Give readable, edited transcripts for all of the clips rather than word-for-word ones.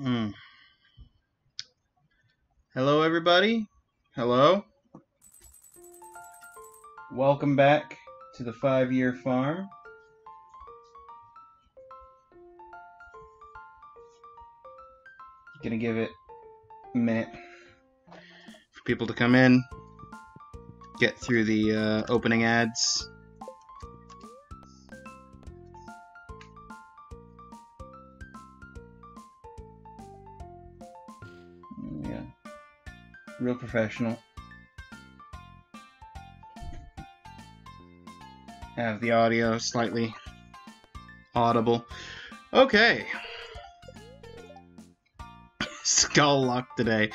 Hmm. Hello, everybody. Hello. Welcome back to the 5-year farm. Gonna give it a minute for people to come in, get through the opening ads. Yeah, real professional. Have the audio slightly audible. Okay. Skull luck today.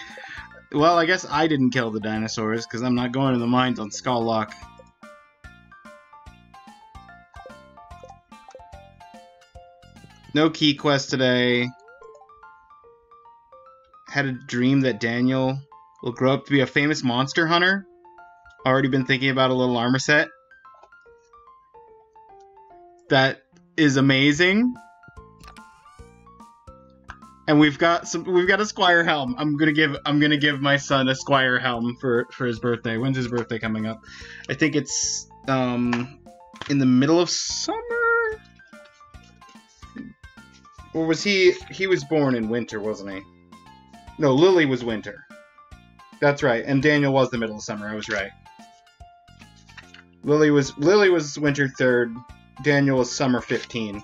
Well, I guess I didn't kill the dinosaurs because I'm not going to the mines on Skull luck. No key quest today. Had a dream that Daniel will grow up to be a famous monster hunter. Already been thinking about a little armor set. That is amazing. And we've got a Squire helm. I'm gonna give my son a Squire helm for his birthday. When's his birthday coming up? I think it's in the middle of summer? Or was he was born in winter, wasn't he? No, Lily was winter. That's right, and Daniel was the middle of summer, I was right. Lily was winter 3rd, Daniel was summer 15.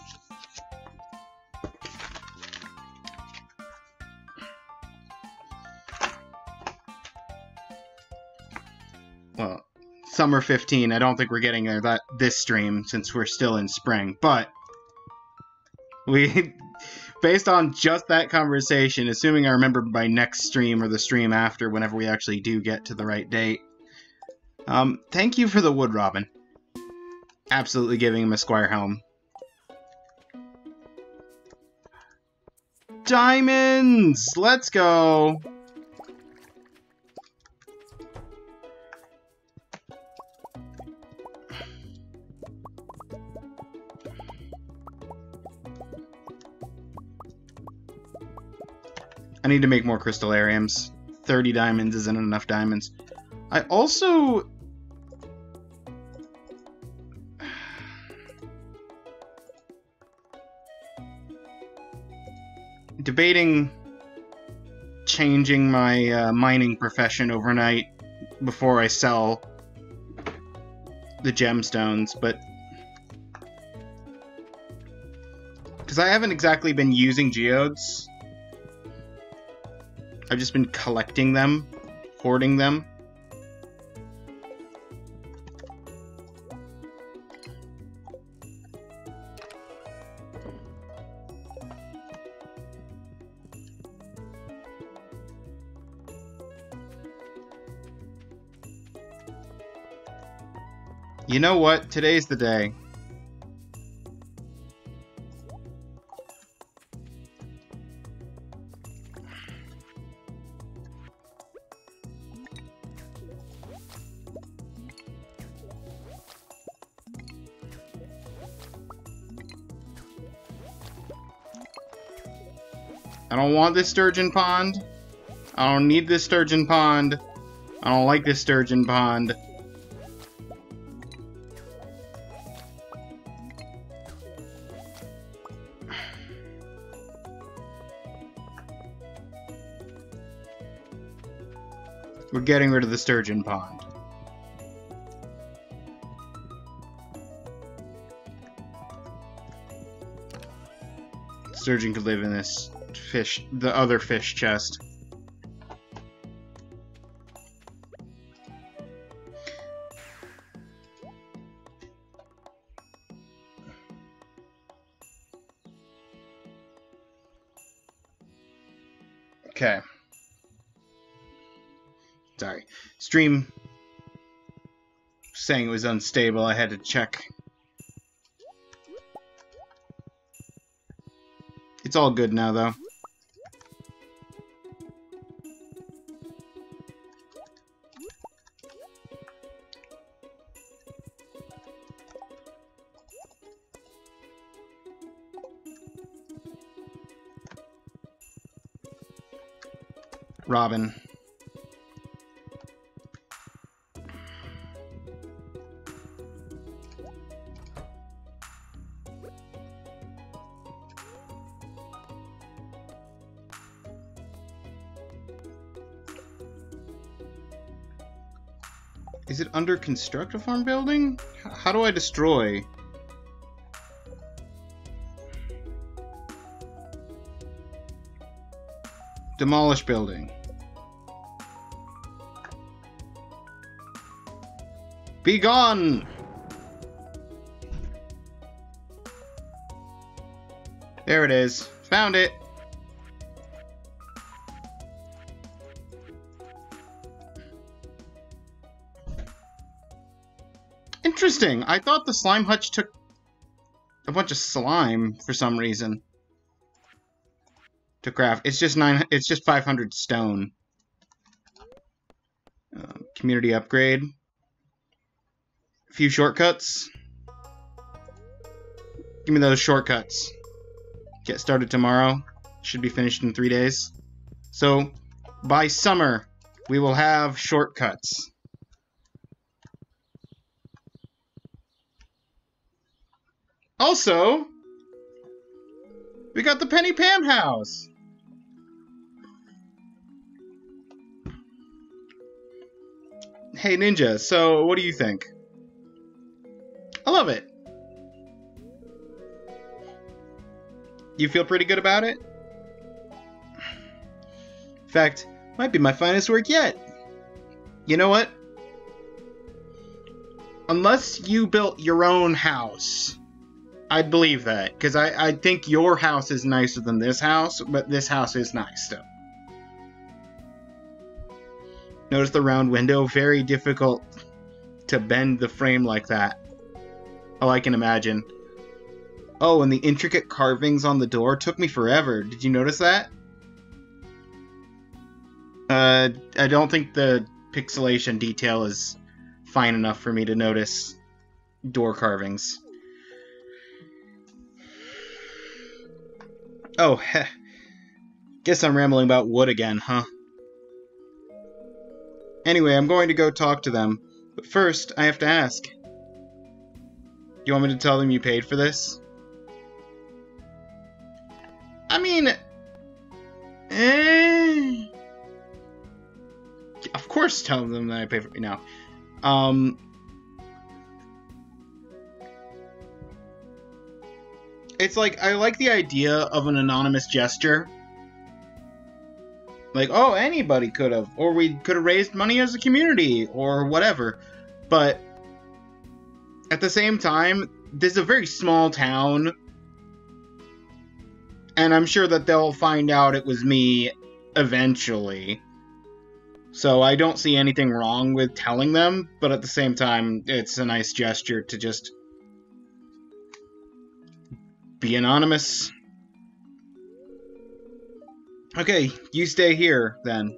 Well, summer 15, I don't think we're getting there this stream since we're still in spring, but based on just that conversation, assuming I remember by next stream or the stream after, whenever we actually do get to the right date, thank you for the wood robin. Absolutely giving him a Squire helm. Diamonds! Let's go! I need to make more crystallariums. 30 diamonds isn't enough diamonds. I also... debating changing my mining profession overnight before I sell the gemstones, but... because I haven't exactly been using geodes. I've just been collecting them, hoarding them. You know what? Today's the day. I don't want this sturgeon pond. I don't need this sturgeon pond. I don't like this sturgeon pond. We're getting rid of the sturgeon pond. Sturgeon could live in this fish, the other fish chest. Okay. Sorry. Stream saying it was unstable. I had to check. It's all good now, though. Robin. Is it under construct a farm building? How do I destroy? Demolish building. Be gone! There it is. Found it. Interesting. I thought the slime hutch took a bunch of slime for some reason to craft. It's just 500 stone. Community upgrade. A few shortcuts. Give me those shortcuts. Get started tomorrow. Should be finished in 3 days. So, by summer, we will have shortcuts. Also, we got the Penny Pam house. Hey Ninja, so what do you think? I love it. You feel pretty good about it? In fact, might be my finest work yet. You know what? Unless you built your own house, I'd believe that, because I think your house is nicer than this house, but this house is nice still. Notice the round window, very difficult to bend the frame like that. Oh, I can imagine. Oh, and the intricate carvings on the door took me forever. Did you notice that? I don't think the pixelation detail is fine enough for me to notice door carvings. Oh, heh. Guess I'm rambling about wood again, huh? Anyway, I'm going to go talk to them. But first, I have to ask. You want me to tell them you paid for this? I mean... Of course tell them that I paid for it now. It's like, I like the idea of an anonymous gesture. Like, oh, anybody could have. Or we could have raised money as a community, or whatever. But, at the same time, this is a very small town. And I'm sure that they'll find out it was me eventually. So I don't see anything wrong with telling them, but at the same time, it's a nice gesture to just be anonymous. Okay, you stay here, then.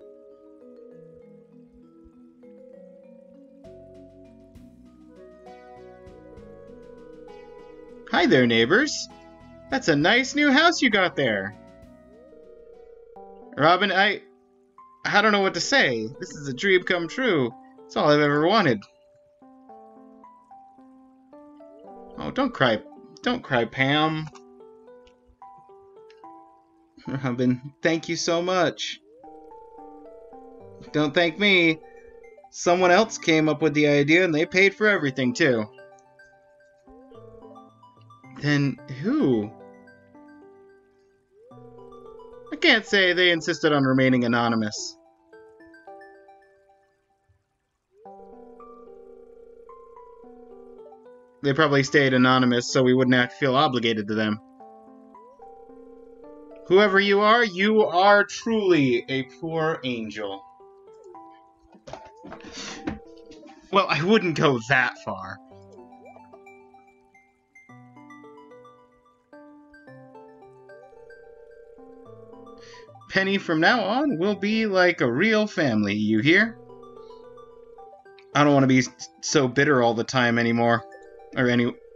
Hi there, neighbors. That's a nice new house you got there. Robin, I don't know what to say. This is a dream come true. It's all I've ever wanted. Oh, don't cry. Don't cry, Pam. Robin, thank you so much. Don't thank me. Someone else came up with the idea and they paid for everything, too. Then who? I can't say. They insisted on remaining anonymous. They probably stayed anonymous so we wouldn't have to feel obligated to them. Whoever you are truly a poor angel. Well, I wouldn't go that far. Penny, from now on, we'll be like a real family, you hear? I don't want to be so bitter all the time anymore. Or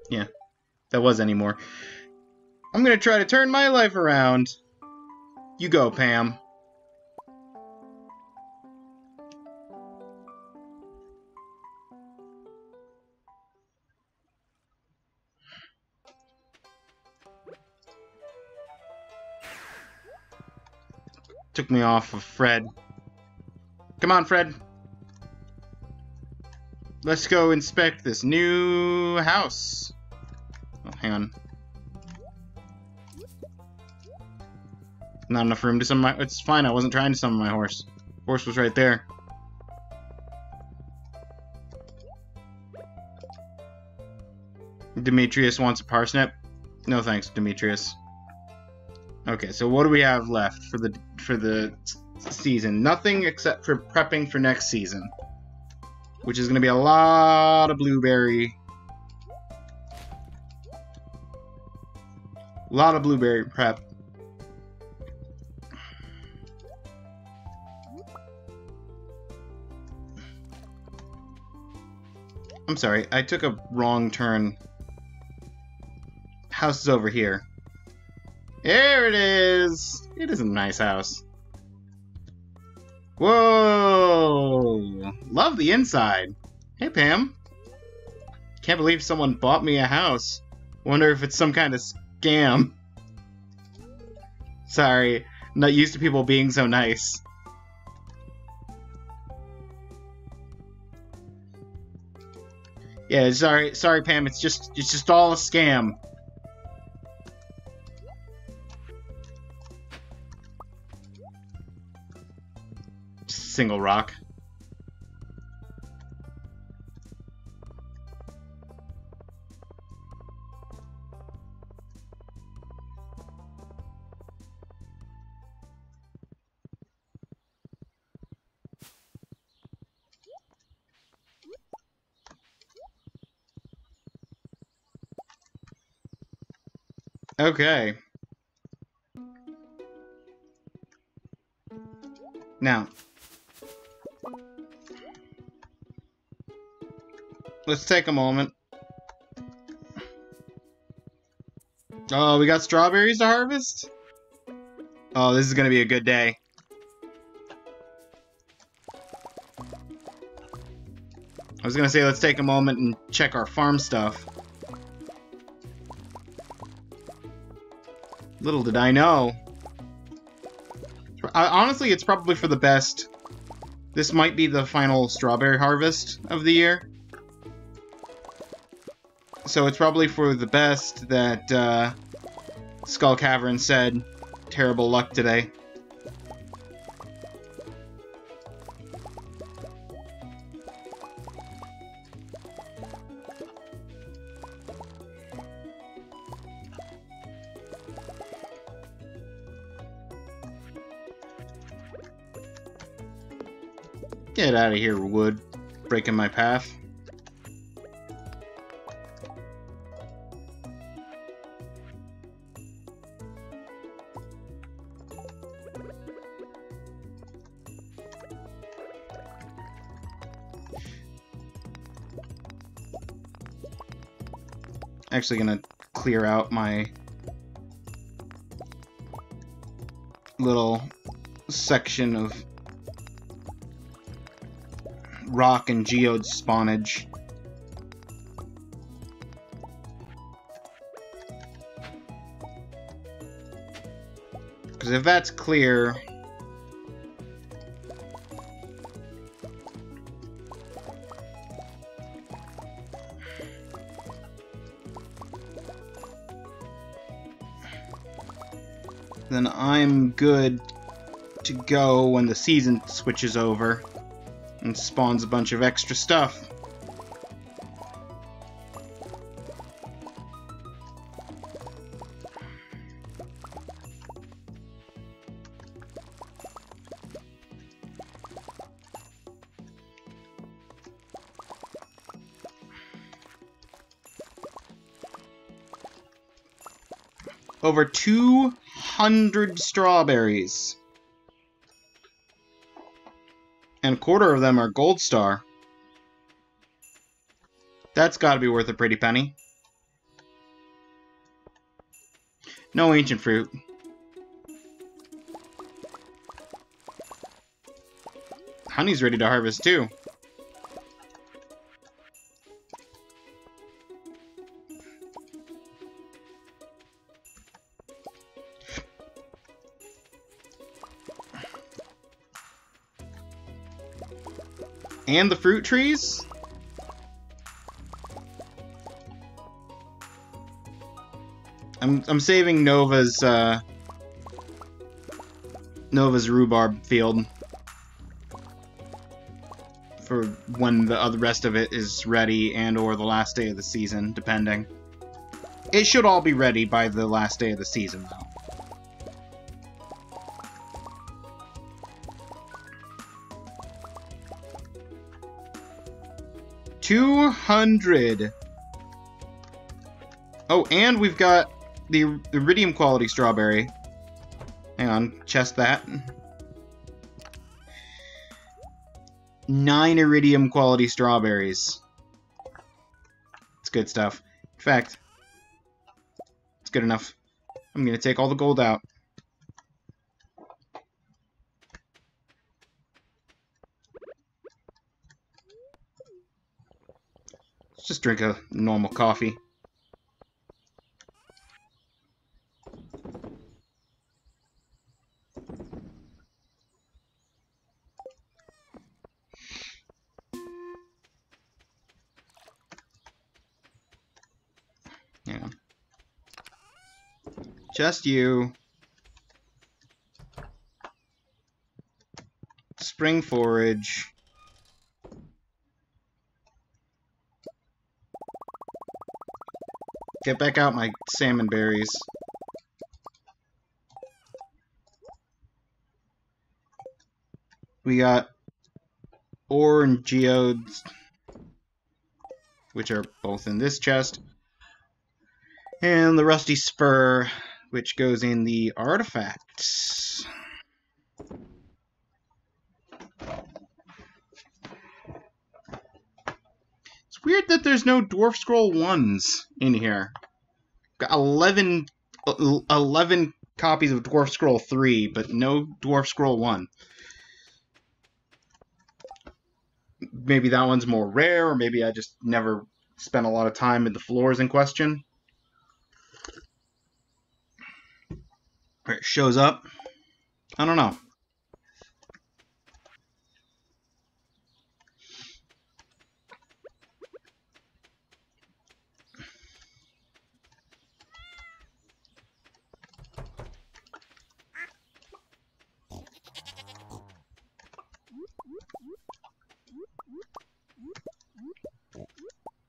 yeah, that was anymore. I'm gonna try to turn my life around. You go, Pam. Took me off of Fred. Come on, Fred. Let's go inspect this new house. Oh, hang on. Not enough room to summon my... It's fine, I wasn't trying to summon my horse. Horse was right there. Demetrius wants a parsnip. No thanks, Demetrius. Okay, so what do we have left for the season? Nothing except for prepping for next season, which is going to be a lot of blueberry. A lot of blueberry prep. I'm sorry, I took a wrong turn. House is over here. There it is! It is a nice house. Whoa! Love the inside. Hey, Pam. Can't believe someone bought me a house. Wonder if it's some kind of scam. Sorry, not used to people being so nice. Yeah, sorry, Pam. It's just all a scam. Single rock. Okay. Now, let's take a moment. Oh, we got strawberries to harvest? Oh, this is gonna be a good day. I was gonna say, let's take a moment and check our farm stuff. Little did I know. Honestly, it's probably for the best. This might be the final strawberry harvest of the year. So it's probably for the best that Skull Cavern said, terrible luck today. Get out of here, wood. Breaking my path. Actually gonna clear out my little section of rock and geode spawnage. Because if that's clear, then I'm good to go when the season switches over and spawns a bunch of extra stuff. Over 200 strawberries. And a quarter of them are gold star. That's gotta be worth a pretty penny. No ancient fruit. Honey's ready to harvest too. And the fruit trees? I'm saving Nova's rhubarb field for when the rest of it is ready and or the last day of the season, depending. It should all be ready by the last day of the season, though. $200. Oh, and we've got the iridium quality strawberry. Hang on, chest that. 9 iridium quality strawberries. It's good stuff. In fact, it's good enough. I'm gonna take all the gold out. Let's just drink a normal coffee. Yeah. Just you. Spring forage. Get back out my salmon berries. We got ore and geodes, which are both in this chest. And the rusty spur, which goes in the artifacts. It's weird that there's no Dwarf Scroll 1s in here. Got 11 copies of Dwarf Scroll 3, but no Dwarf Scroll 1. Maybe that one's more rare, or maybe I just never spent a lot of time in the floors in question. Where it shows up. I don't know.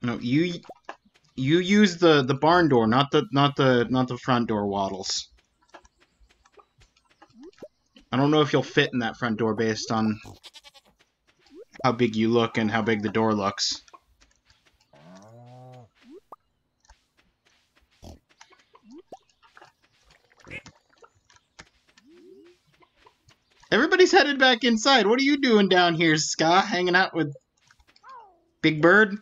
No, you use the barn door, not the front door, Waddles. I don't know if you'll fit in that front door based on how big you look and how big the door looks. Everybody's headed back inside. What are you doing down here, Ska? Hanging out with Big Bird?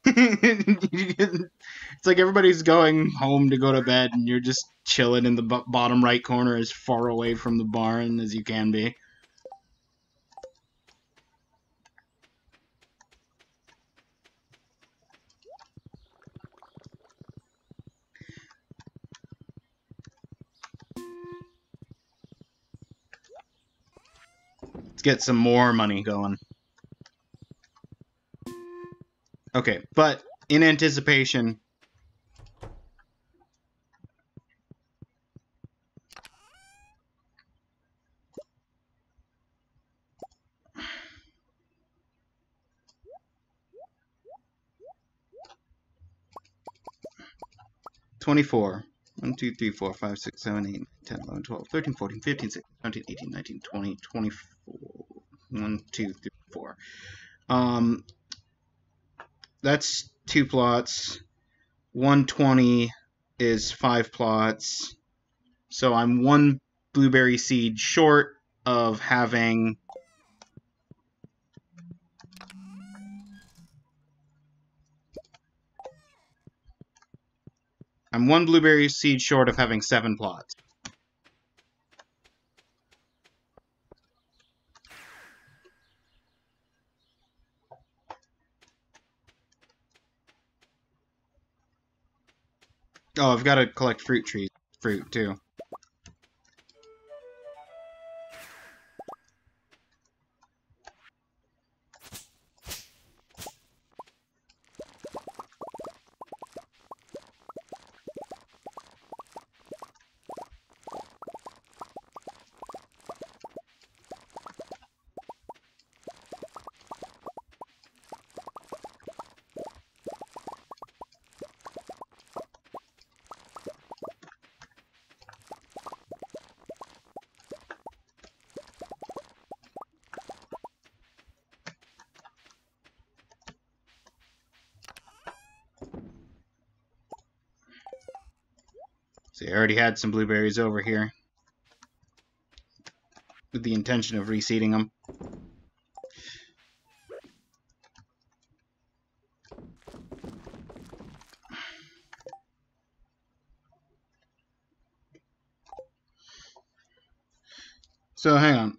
It's like everybody's going home to go to bed, and you're just chilling in the bottom right corner as far away from the barn as you can be. Let's get some more money going. Okay, but in anticipation... $24. 1, 2, 3, 4, 5, 6, 7, 8, 10, 11, 12, 13, 14, 15, 16, 17, 18, 19, 20, 24. 1, 2, 3, 4. That's 2 plots. 120 is 5 plots. So I'm 1 blueberry seed short of having... I'm 1 blueberry seed short of having 7 plots. Oh, I've got to collect fruit too. See, I already had some blueberries over here with the intention of reseeding them. So hang on.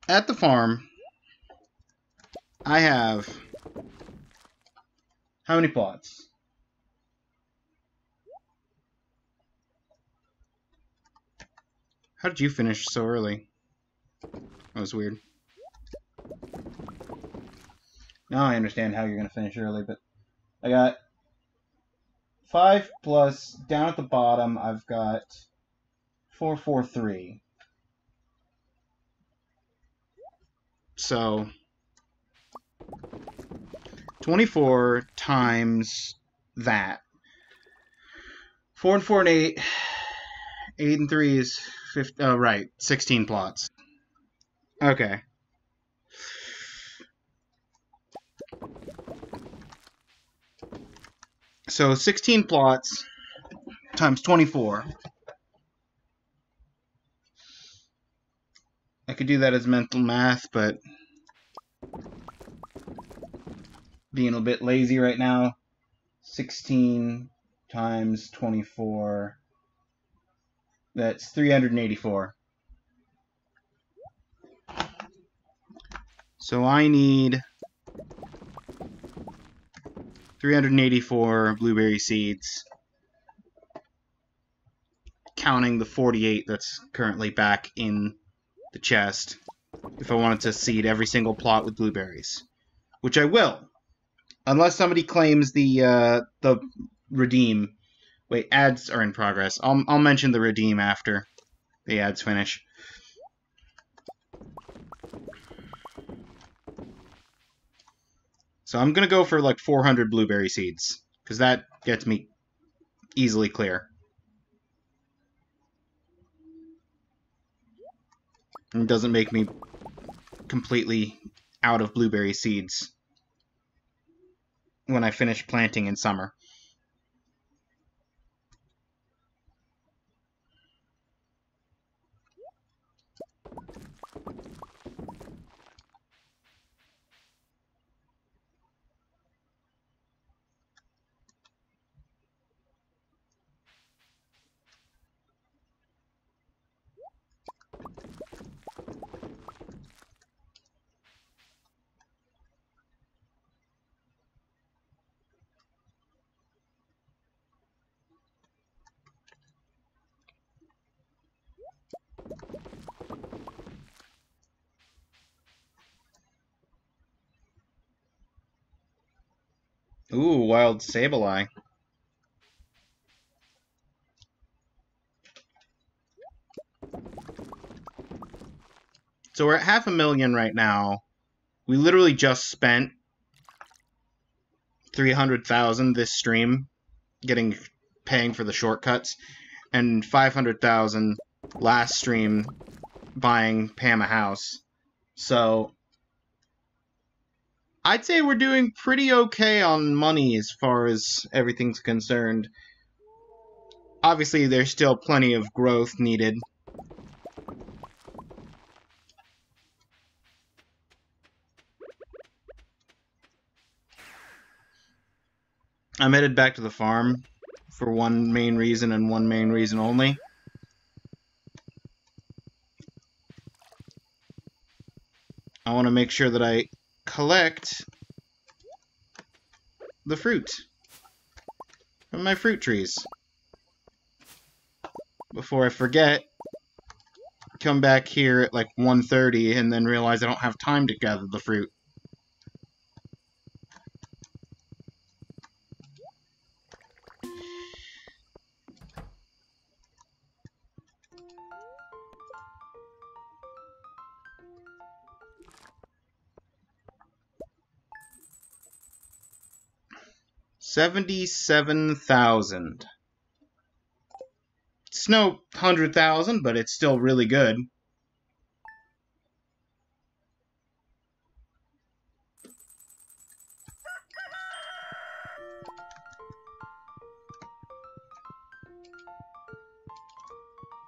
At the farm, I have how many plots? How did you finish so early? That was weird. Now I understand how you're going to finish early, but I got 5 plus, down at the bottom, I've got 443. So 24 times that. 4 and 4 and 8. 8 and 3 is 50, right, 16 plots. Okay. So 16 plots times 24. I could do that as mental math, but being a bit lazy right now. 16 times 24. That's 384. So I need 384 blueberry seeds, counting the 48 that's currently back in the chest, if I wanted to seed every single plot with blueberries. Which I will. Unless somebody claims the redeem. Wait, ads are in progress. I'll mention the redeem after the ads finish. So I'm gonna go for like 400 blueberry seeds, because that gets me easily clear. And doesn't make me completely out of blueberry seeds when I finish planting in summer. Ooh, wild Sableye. So we're at 500,000 right now. We literally just spent 300,000 this stream paying for the shortcuts, and 500,000 last stream buying Pam a house. So I'd say we're doing pretty okay on money as far as everything's concerned. Obviously, there's still plenty of growth needed. I'm headed back to the farm for one main reason and one main reason only. I want to make sure that I collect the fruit from my fruit trees. Before I forget, come back here at like 1:30 and then realize I don't have time to gather the fruit. $77,000. It's no 100,000, but it's still really good.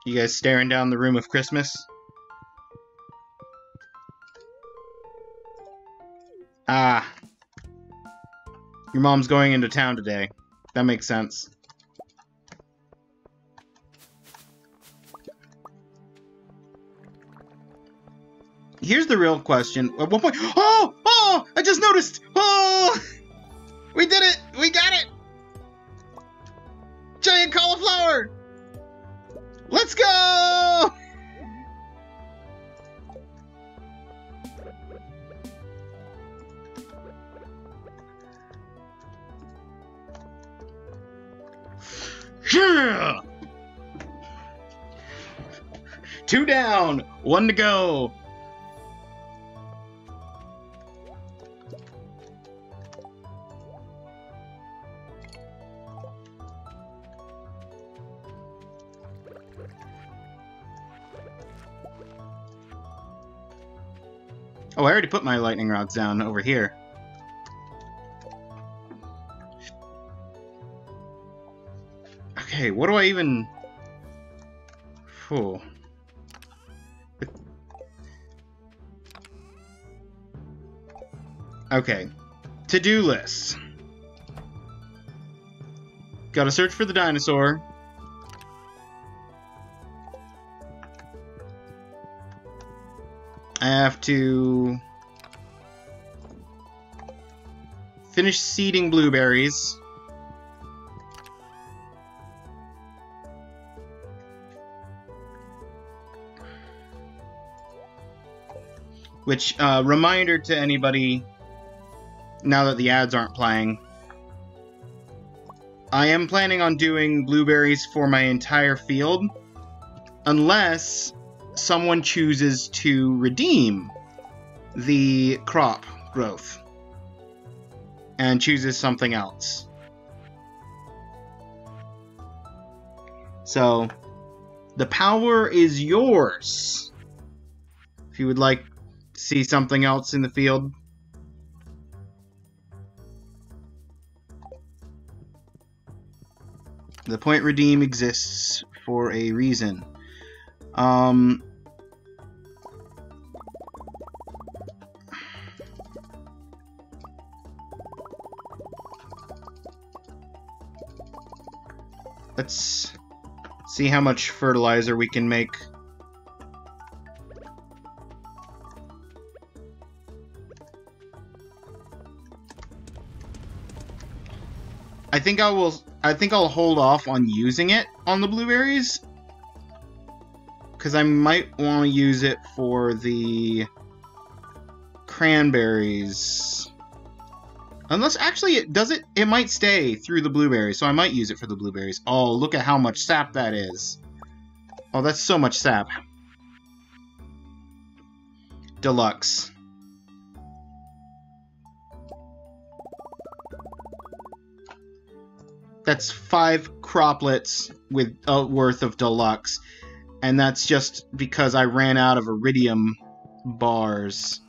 You guys staring down the room of Christmas? Ah. Your mom's going into town today. That makes sense. Here's the real question. At what point... Oh! Oh! I just noticed! Oh! We did it! We got it! Giant cauliflower! Let's go! Yeah! 2 down, 1 to go. Oh, I already put my lightning rods down over here. Okay, what do I even... Phew. Okay. To-do list. Gotta search for the dinosaur. I have to finish seeding blueberries. Which, reminder to anybody, now that the ads aren't playing, I am planning on doing blueberries for my entire field, unless someone chooses to redeem the crop growth and chooses something else. So, the power is yours. If you would like to see something else in the field. The point redeem exists for a reason. Let's see how much fertilizer we can make. I think I'll hold off on using it on the blueberries, because I might want to use it for the cranberries. Unless, actually, it might stay through the blueberries, so I might use it for the blueberries. Oh, look at how much sap that is. Oh, that's so much sap. Deluxe. That's 5 croplets with worth of deluxe, and that's just because I ran out of iridium bars.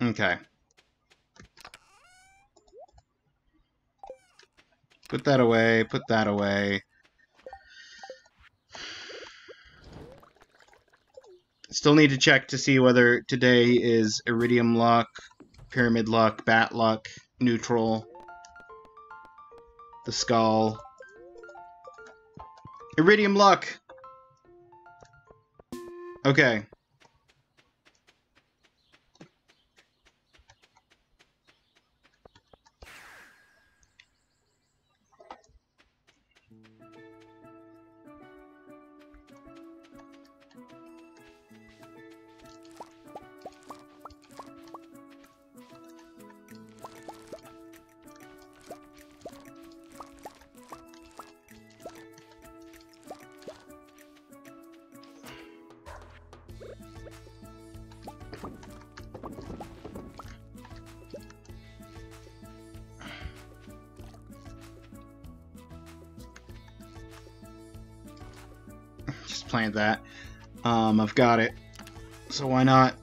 Okay. Put that away, put that away. Still need to check to see whether today is iridium luck, pyramid luck, bat luck, neutral, the skull. Iridium luck! Okay. just plant that. I've got it. So why not?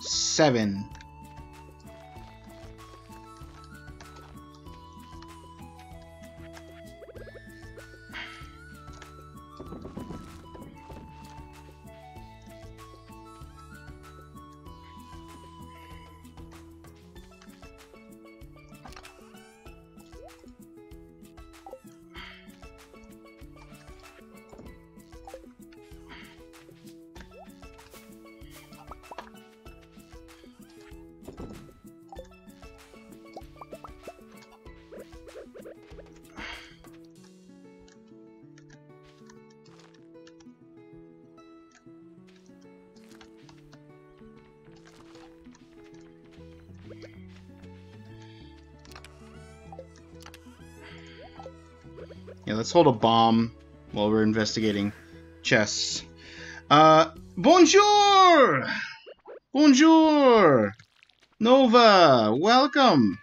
7. Yeah, let's hold a bomb while we're investigating chests. Bonjour! Bonjour! Nova, welcome!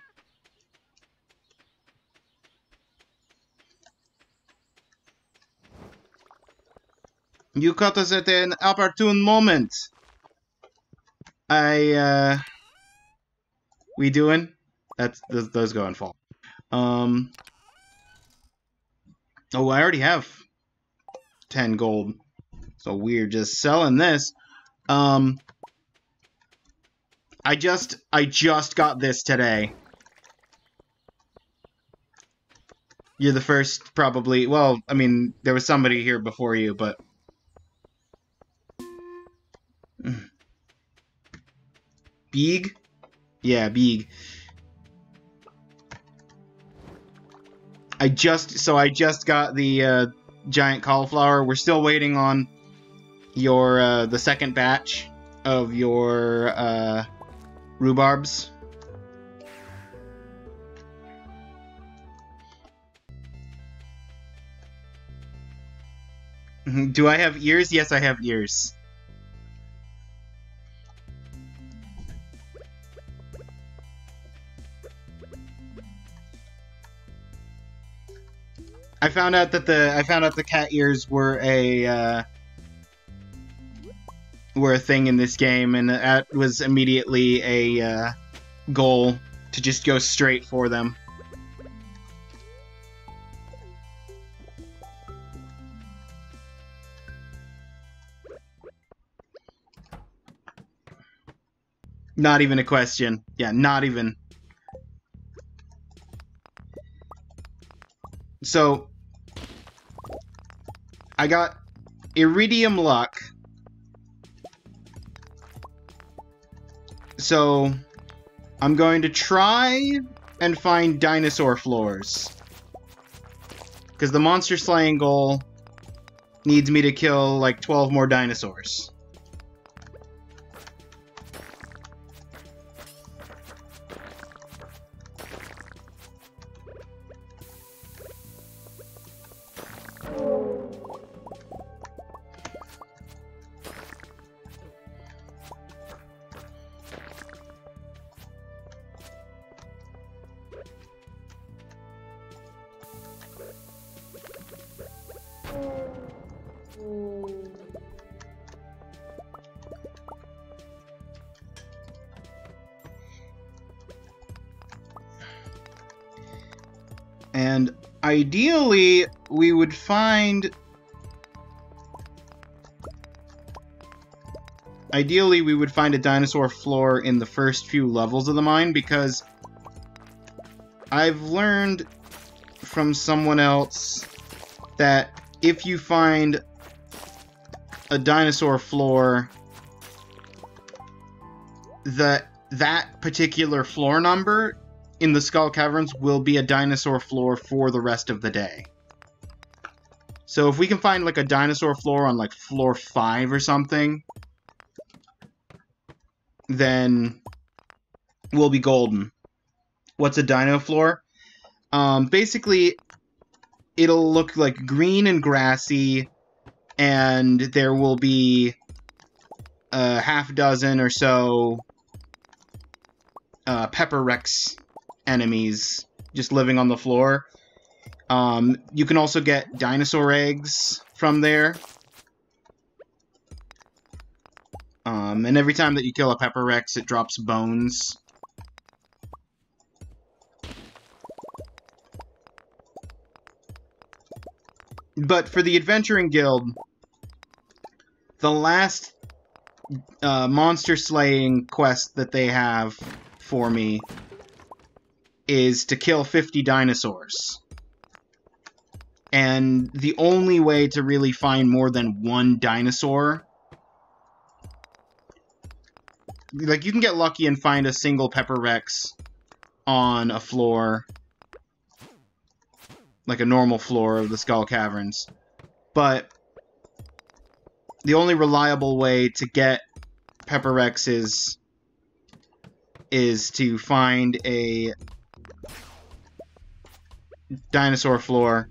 You caught us at an opportune moment. We doing? Those go in fall. Oh, I already have 10 gold. So we're just selling this. I just got this today. You're the first, probably. Well, I mean, there was somebody here before you, but... Beeg? Yeah, Beeg. I just got the giant cauliflower. We're still waiting on your the second batch of your rhubarbs. Do I have ears? Yes, I have ears. I found out that the cat ears were a thing in this game, and that was immediately a goal to just go straight for them. Not even a question. Yeah, not even. So, I got iridium luck. So, I'm going to try and find dinosaur floors. Because the monster slaying goal needs me to kill like 12 more dinosaurs. And ideally, we would find... a dinosaur floor in the first few levels of the mine, because I've learned from someone else that if you find a dinosaur floor, that particular floor number in the Skull Caverns will be a dinosaur floor for the rest of the day. So if we can find like a dinosaur floor on like floor 5 or something, then we'll be golden. What's a dino floor? Basically, it'll look like green and grassy, and there will be a half dozen or so Pepper Rex enemies just living on the floor. You can also get dinosaur eggs from there. And every time that you kill a Pepper Rex, it drops bones. But for the Adventuring Guild, the last monster slaying quest that they have for me is to kill 50 dinosaurs. And the only way to really find more than one dinosaur... Like, you can get lucky and find a single Pepper Rex on a floor, like a normal floor of the Skull Caverns. But the only reliable way to get Pepper Rexes is to find a dinosaur floor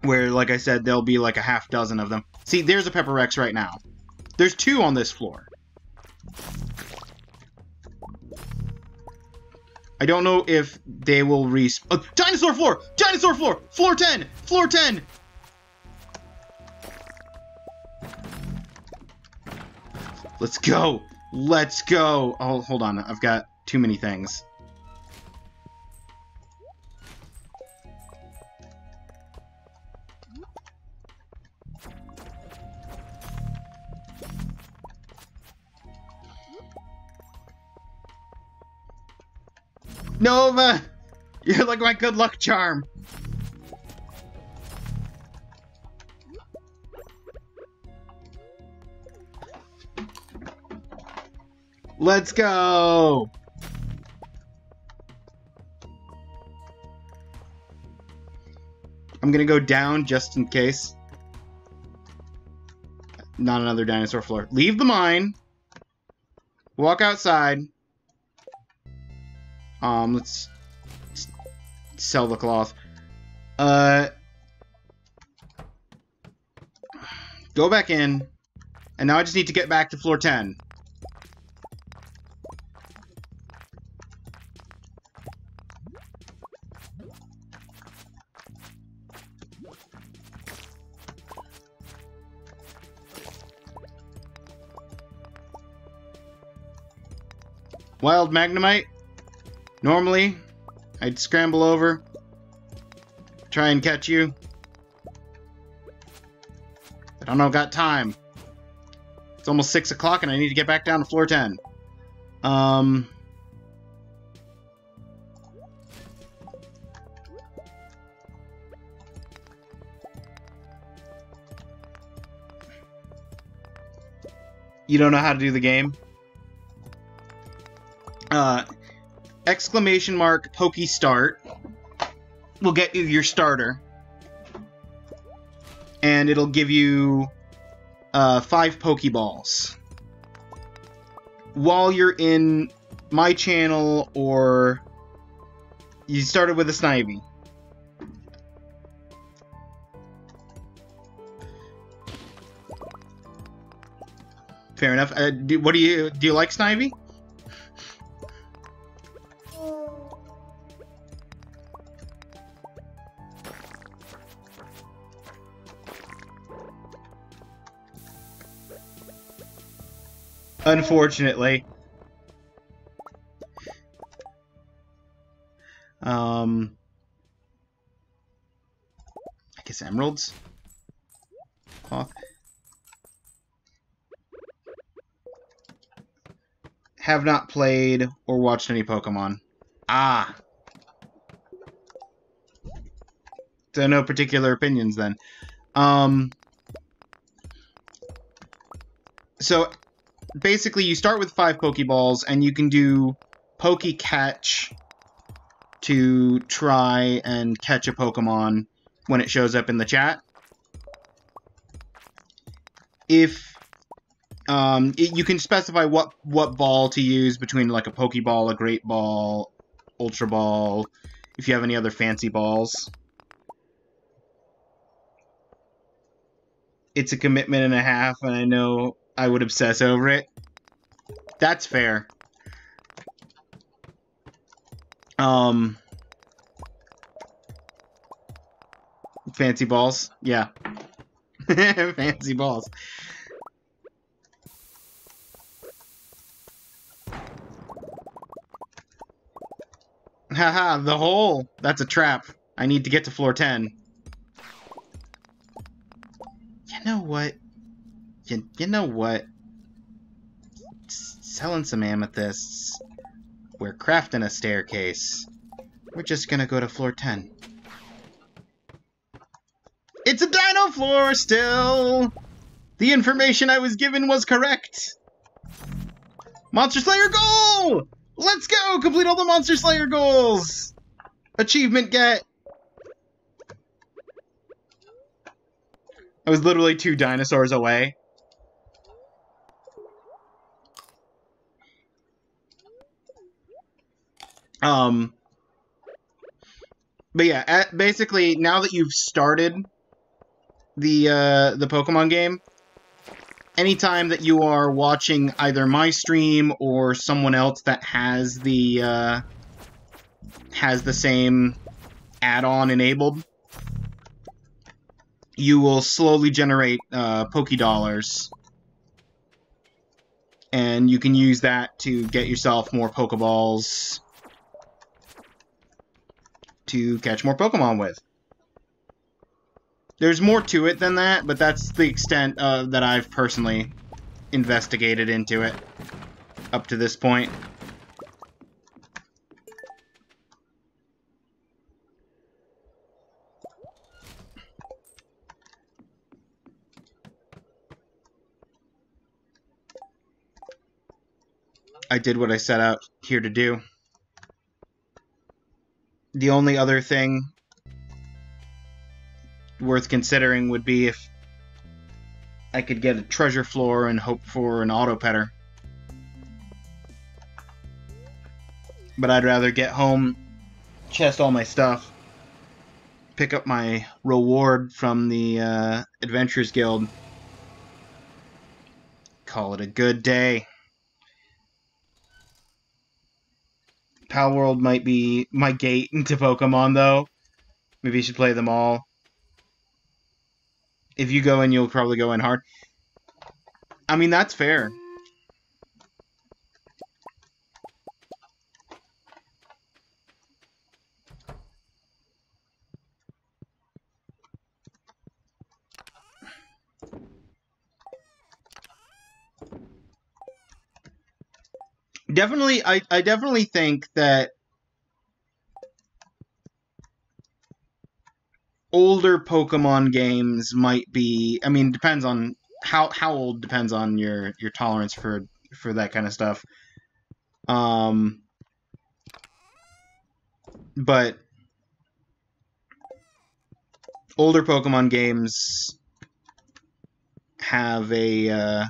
where, like I said, there'll be like a half dozen of them. See, there's a Pepper Rex right now. There's 2 on this floor. I don't know if they will respawn. Dinosaur floor! Dinosaur floor! Floor 10! Floor 10! Let's go! Let's go! Oh, hold on. I've got too many things. Nova! You're like my good luck charm. Let's go! I'm gonna go down just in case. Not another dinosaur floor. Leave the mine. Walk outside. Let's sell the cloth. Go back in. And now I just need to get back to floor 10. Wild Magnemite. Normally, I'd scramble over, try and catch you. I don't know, got time. It's almost 6 o'clock and I need to get back down to floor 10. You don't know how to do the game? Exclamation mark Poke Start will get you your starter. And it'll give you 5 Pokeballs. While you're in my channel or you started with a Snivy. Fair enough. Do you like Snivy? Unfortunately. I guess emeralds? Cloth. Have not played or watched any Pokemon. Ah. So no particular opinions then. So basically you start with 5 Pokeballs and you can do Poke Catch to try and catch a Pokemon when it shows up in the chat. If you can specify what ball to use between like a Pokeball, a Great Ball, Ultra Ball, if you have any other fancy balls. It's a commitment and a half, and I know I would obsess over it. That's fair. Um, fancy balls. Yeah. Fancy balls. Haha, the hole! That's a trap. I need to get to floor 10. You know what? You know what? Selling some amethysts. We're crafting a staircase. We're just gonna go to floor 10. It's a dino floor still! The information I was given was correct! Monster Slayer goal! Let's go! Complete all the Monster Slayer goals! Achievement get! I was literally 2 dinosaurs away. But yeah, basically, now that you've started the Pokemon game, anytime that you are watching either my stream or someone else that has the same add-on enabled, you will slowly generate Pokédollars. And you can use that to get yourself more Pokeballs to catch more Pokemon with. There's more to it than that, but that's the extent that I've personally investigated into it up to this point. I did what I set out here to do. The only other thing worth considering would be if I could get a treasure floor and hope for an auto petter. But I'd rather get home, chest all my stuff, pick up my reward from the Adventurers Guild, call it a good day. Pal World might be my gate into Pokemon, though. Maybe you should play them all. If you go in, you'll probably go in hard. I mean, that's fair. Definitely, I definitely think that older Pokemon games might be. I mean, depends on how old. Depends on your tolerance for that kind of stuff. But older Pokemon games have a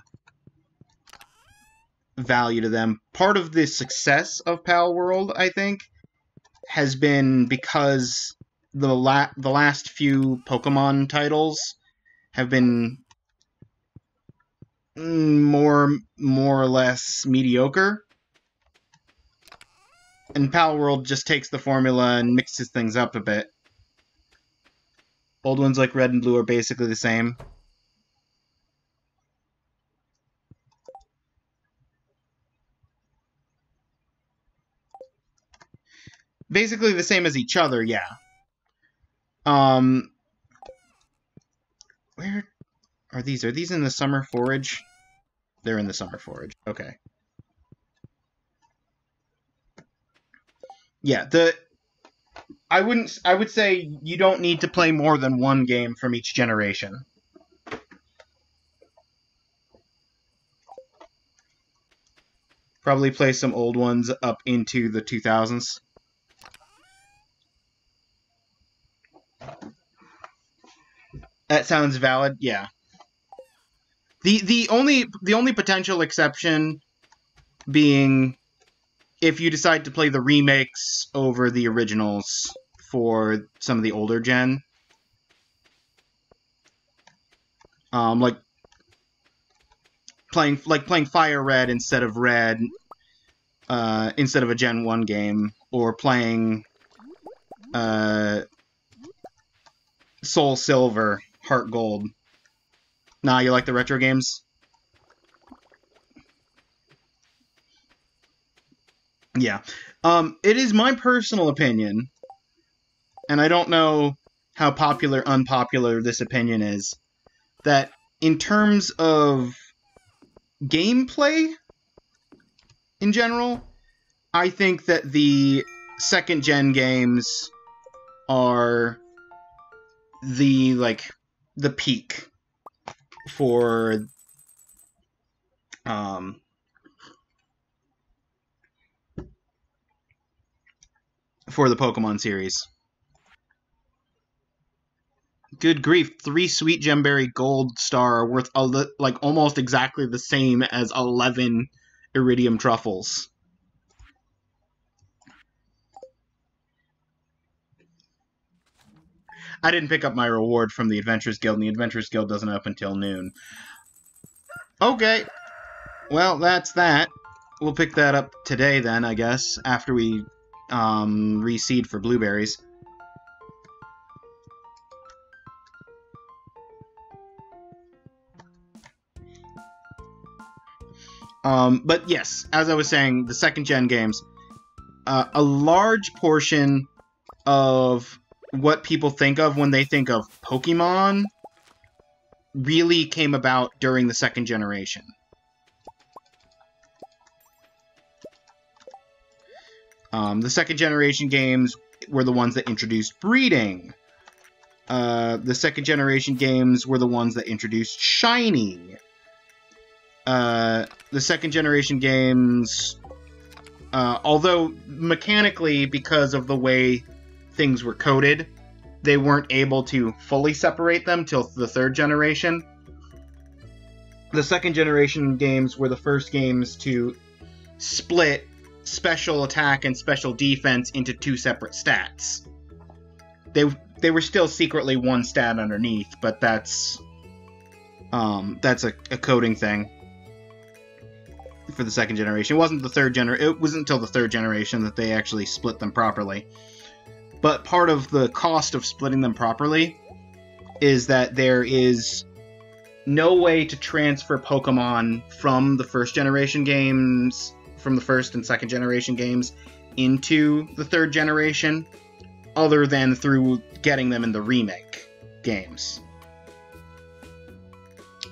value to them. Part of the success of Pal World, I think, has been because the last few Pokemon titles have been more or less mediocre. And Pal World just takes the formula and mixes things up a bit. Old ones like Red and Blue are basically the same. Basically the same as each other, yeah. Where are these? Are these in the summer forage? They're in the summer forage. Okay. Yeah, I would say you don't need to play more than one game from each generation. Probably play some old ones up into the 2000s. That sounds valid. Yeah. The only potential exception being if you decide to play the remakes over the originals for some of the older gen. Like playing Fire Red instead of Red, instead of a Gen 1 game, or playing Soul Silver, Heart Gold. Nah, you like the retro games? Yeah. It is my personal opinion, and I don't know how popular, unpopular this opinion is, that in terms of gameplay in general, I think that the second-gen games are the peak for the Pokemon series. Good grief, 3 Sweet Gemberry Gold Star are worth like almost exactly the same as 11 Iridium Truffles. I didn't pick up my reward from the Adventurers Guild, and the Adventurers Guild doesn't open until noon. Okay. Well, that's that. We'll pick that up today then, I guess, after we reseed for blueberries. But yes, as I was saying, the second-gen games, a large portion of what people think of when they think of Pokemon really came about during the second generation. The second generation games were the ones that introduced breeding. The second generation games were the ones that introduced shiny. The second generation games, although mechanically, because of the way things were coded, they weren't able to fully separate them till the third generation. The second generation games were the first games to split special attack and special defense into 2 separate stats. They were still secretly one stat underneath, but that's a coding thing for the second generation. It wasn't until the third generation that they actually split them properly. But part of the cost of splitting them properly is that there is no way to transfer Pokemon from the first generation games, from the first and second generation games, into the third generation, other than through getting them in the remake games.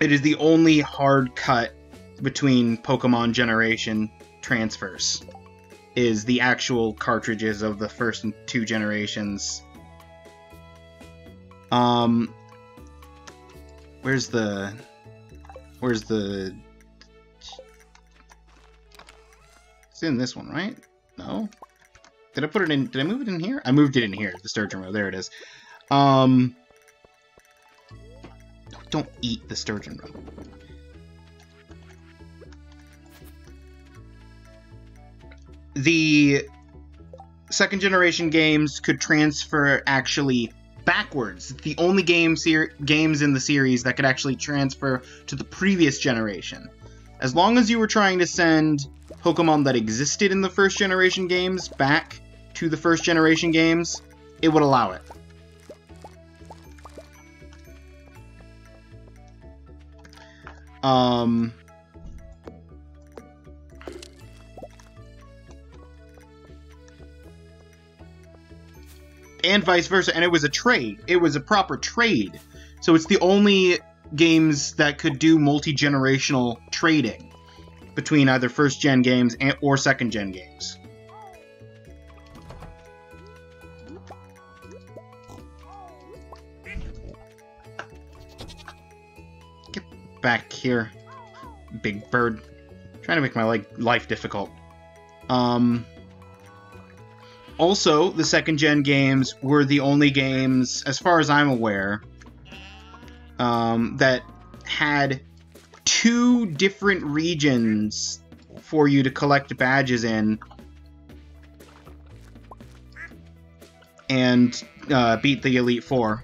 It is the only hard cut between Pokemon generation transfers, is the actual cartridges of the first and 2 generations. Where's the... It's in this one, right? No? Did I put it in... Did I move it in here? I moved it in here, the sturgeon row. There it is. Don't eat the sturgeon row. The second generation games could transfer actually backwards. It's the only games in the series that could actually transfer to the previous generation. As long as you were trying to send Pokemon that existed in the first generation games back to the first generation games, it would allow it. And vice versa, and it was a trade. It was a proper trade. So it's the only games that could do multi-generational trading between either first-gen games or second-gen games. Get back here, big bird. I'm trying to make my life difficult. Also, the second-gen games were the only games, as far as I'm aware, that had 2 different regions for you to collect badges in and beat the Elite Four.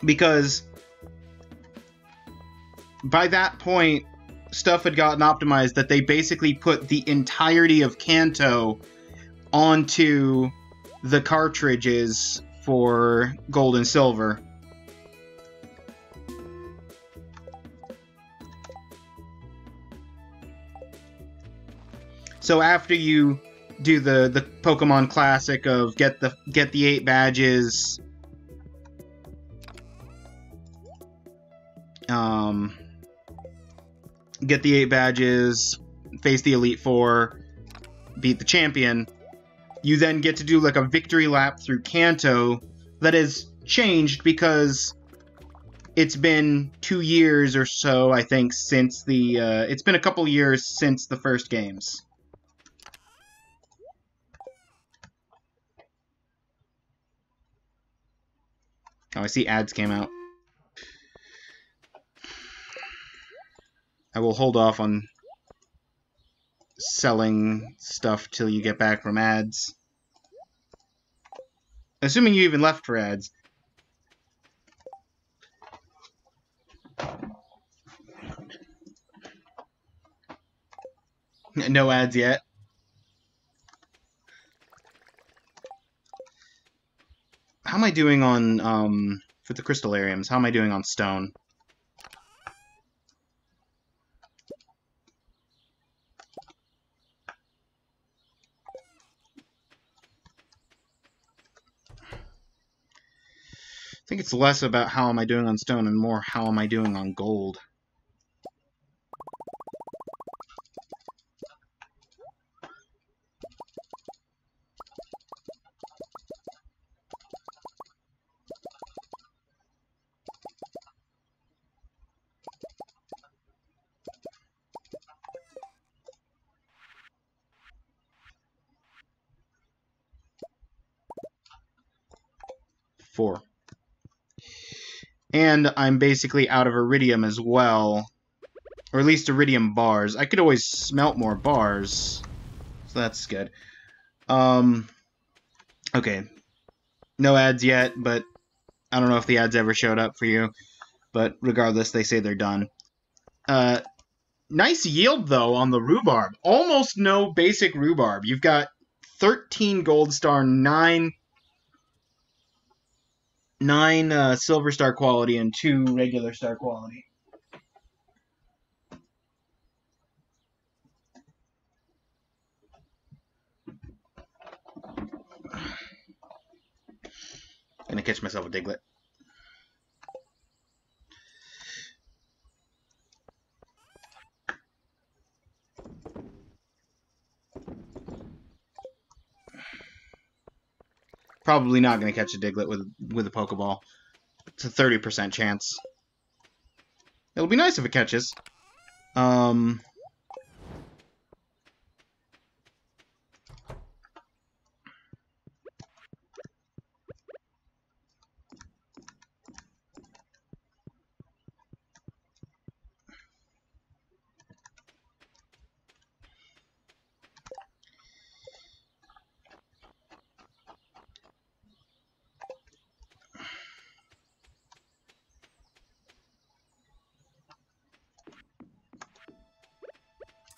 Because by that point, stuff had gotten optimized that they basically put the entirety of Kanto onto the cartridges for gold and silver. So after you do the Pokemon Classic of get the 8 badges, get the 8 badges, face the Elite Four, beat the champion, you then get to do like a victory lap through Kanto that has changed because it's been 2 years or so, I think, since the it's been a couple years since the first games. Oh, I see ads came out. I will hold off on selling stuff till you get back from ads. Assuming you even left for ads. No ads yet. How am I doing on, for the Crystallariums? How am I doing on stone? I think it's less about how am I doing on stone and more how am I doing on gold. Four. And I'm basically out of iridium as well. Or at least iridium bars. I could always smelt more bars. So that's good. Okay. No ads yet, but I don't know if the ads ever showed up for you. But regardless, they say they're done. Nice yield, though, on the rhubarb. Almost no basic rhubarb. You've got 13 gold star, 9 silver star quality, and 2 regular star quality. Gonna catch myself a Diglett. Probably not going to catch a Diglett with a Pokeball. It's a 30% chance. It'll be nice if it catches.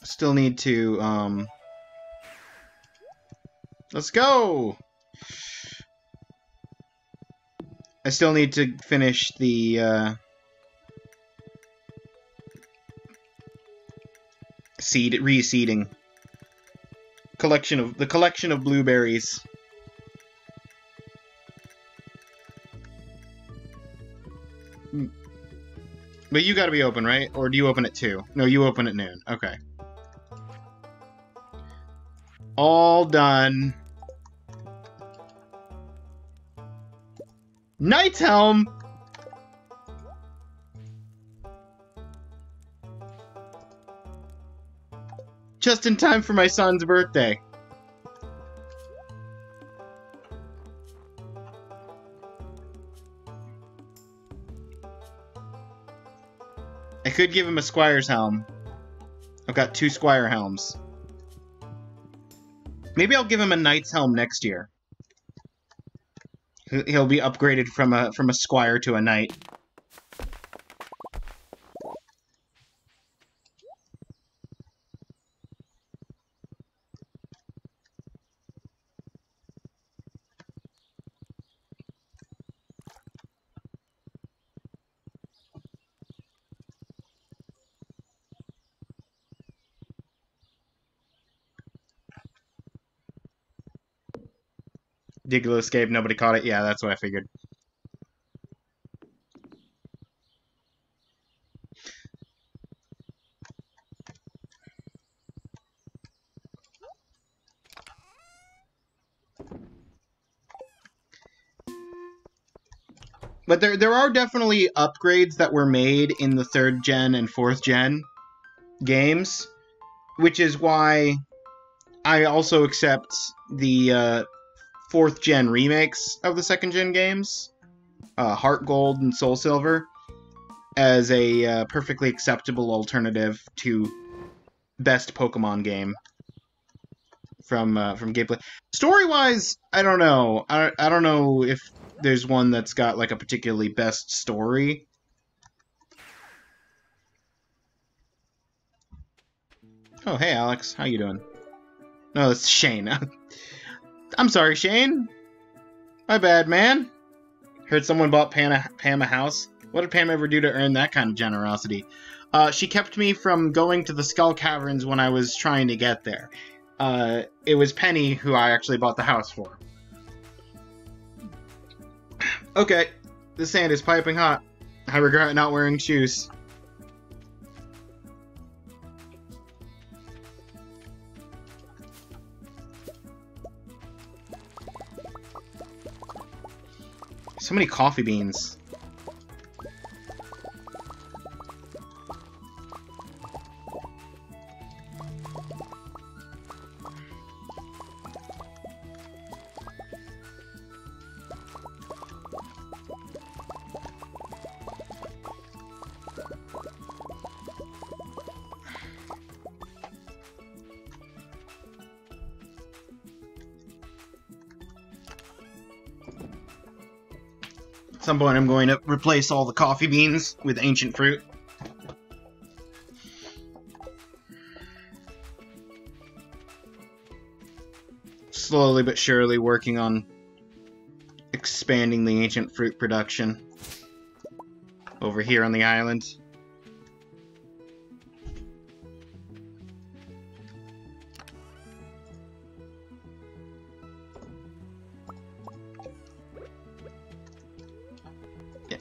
Still need to, let's go! I still need to finish the, reseeding. The collection of blueberries. But you gotta be open, right? Or do you open at 2? No, you open at noon. Okay. All done. Knight's Helm! Just in time for my son's birthday. I could give him a Squire's Helm. I've got 2 Squire Helms. Maybe I'll give him a Knight's Helm next year. He'll be upgraded from a Squire to a Knight. Diggle escaped, nobody caught it. Yeah, that's what I figured. But there are definitely upgrades that were made in the 3rd gen and 4th gen games, which is why I also accept the 4th gen remakes of the 2nd gen games, Heart Gold and Soul Silver, as a perfectly acceptable alternative to best Pokemon game from gameplay. Story-wise, I don't know. I don't know if there's one that's got like a particularly best story. Oh, hey Alex, how you doing? No, it's Shane. I'm sorry, Shane. My bad, man. Heard someone bought Pam a house. What did Pam ever do to earn that kind of generosity? She kept me from going to the Skull Caverns when I was trying to get there. It was Penny who I actually bought the house for. Okay, the sand is piping hot. I regret not wearing shoes. So many coffee beans. At some point I'm going to replace all the coffee beans with ancient fruit. Slowly but surely working on expanding the ancient fruit production over here on the island.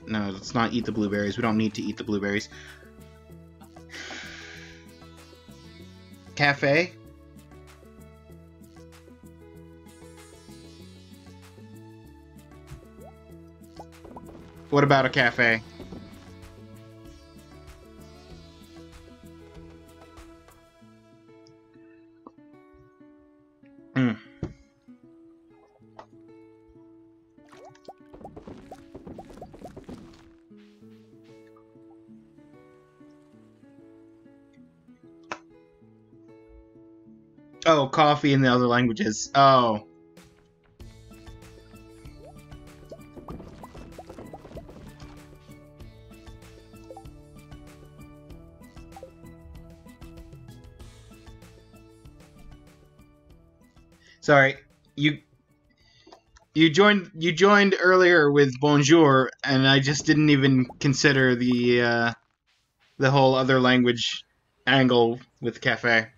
No, let's not eat the blueberries. We don't need to eat the blueberries. Cafe? What about a cafe? Oh, coffee in the other languages. Oh. Sorry, you joined earlier with bonjour, and I just didn't even consider the whole other language angle with cafe.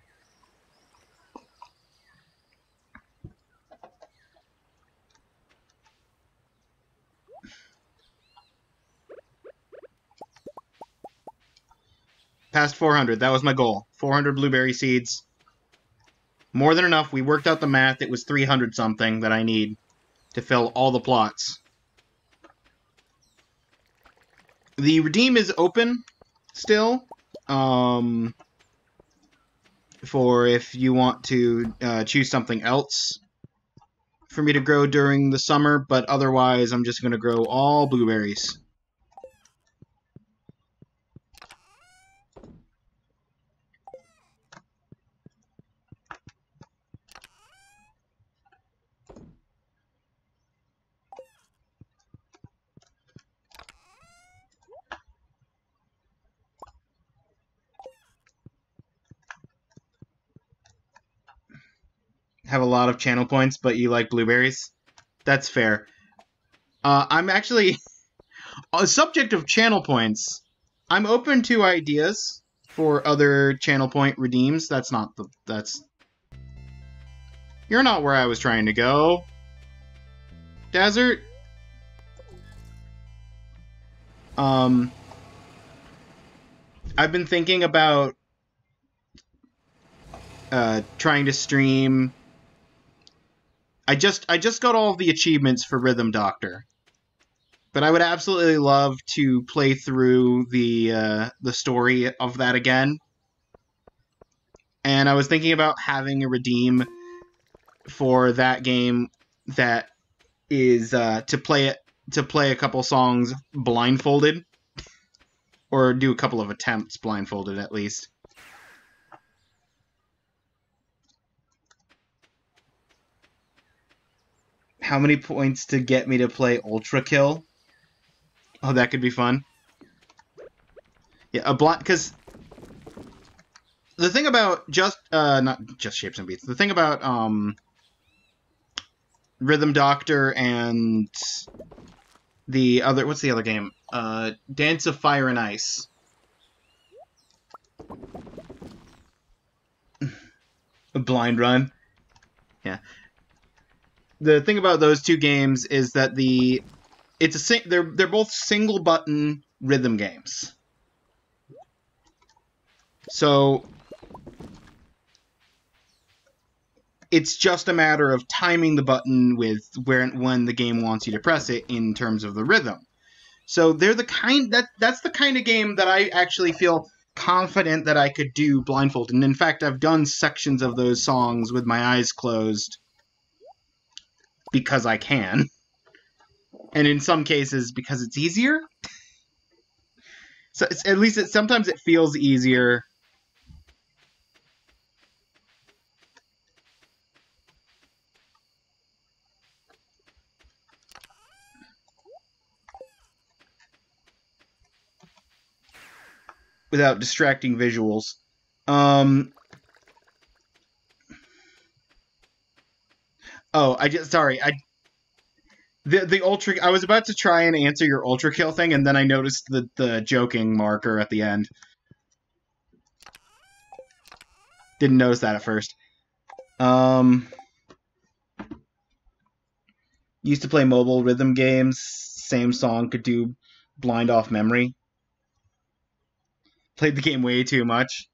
Past 400, that was my goal. 400 blueberry seeds. More than enough. We worked out the math. It was 300 something that I need to fill all the plots. The redeem is open still. For if you want to choose something else for me to grow during the summer, but otherwise I'm just going to grow all blueberries. Have a lot of channel points, but you like blueberries? That's fair. I'm actually... on the subject of channel points, I'm open to ideas for other channel point redeems. That's not the... That's... You're not where I was trying to go. desert. I've been thinking about trying to stream. I just got all of the achievements for Rhythm Doctor, but I would absolutely love to play through the story of that again. And I was thinking about having a redeem for that game that is to play a couple songs blindfolded, or do a couple of attempts blindfolded at least. How many points to get me to play Ultra Kill? Oh, that could be fun. Yeah, because the thing about not just Shapes and Beats. The thing about Rhythm Doctor and the other, what's the other game? Dance of Fire and Ice. A blind run. Yeah. The thing about those two games is that they're both single button rhythm games. So it's just a matter of timing the button with when the game wants you to press it in terms of the rhythm. So they're that's the kind of game that I actually feel confident that I could do blindfolded. And in fact, I've done sections of those songs with my eyes closed because I can. And in some cases, because it's easier. So at least sometimes it feels easier. Without distracting visuals. Oh, the ultra. I was about to try and answer your ultra kill thing, and then I noticed the joking marker at the end. Didn't notice that at first. Used to play mobile rhythm games. Same song, could do blind off memory. Played the game way too much.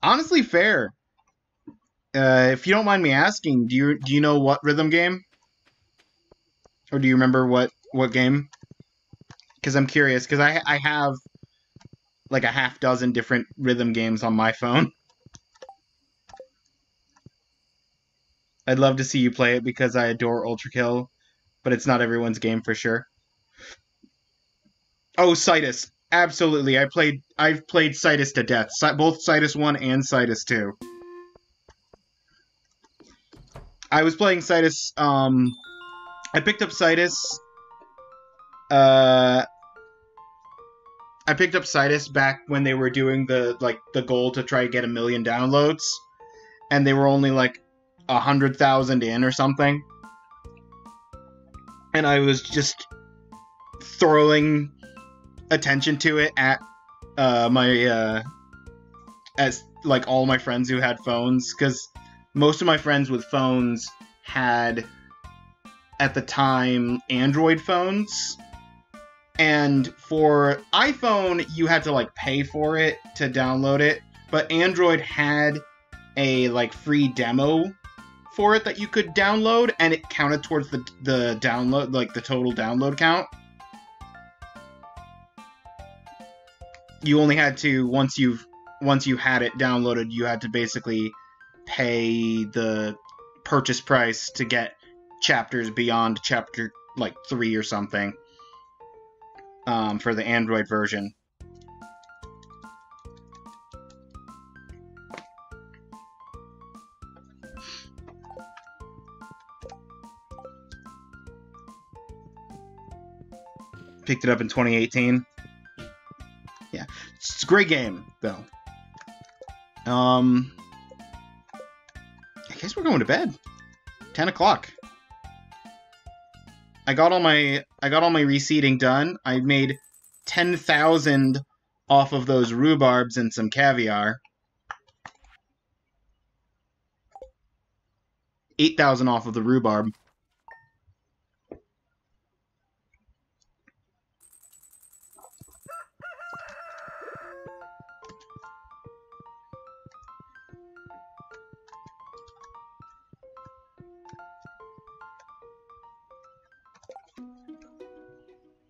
Honestly, fair. If you don't mind me asking, do you know what rhythm game? Or do you remember what game? Because I'm curious, because I have like a half dozen different rhythm games on my phone. I'd love to see you play it because I adore Ultra Kill, but it's not everyone's game for sure. Oh, Citus. Absolutely. I've played Citus to death. Both Citus 1 and Citus 2. I was playing Citus, I picked up Citus, I picked up Citus back when they were doing the goal to try to get 1 million downloads, and they were only like 100,000 in or something. And I was just throwing attention to it at as like all my friends who had phones, because most of my friends with phones had at the time Android phones, and for iPhone you had to like pay for it to download it, but Android had a like free demo for it that you could download, and it counted towards the download, like the total download count. You only had to, once you had it downloaded, you had to basically pay the purchase price to get chapters beyond chapter like 3 or something, for the Android version. Picked it up in 2018. Yeah, it's a great game though. I guess we're going to bed. 10 o'clock. I got all my reseeding done. I made 10,000 off of those rhubarbs and some caviar. 8,000 off of the rhubarb.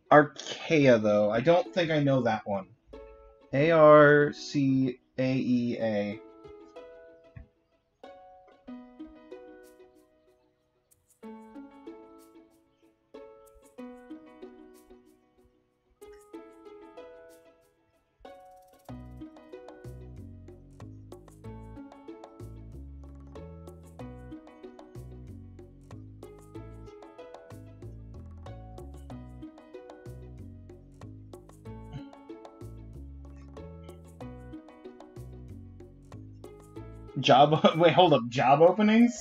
Archaea, though. I don't think I know that one. Arcaea. Wait, hold up. Job openings?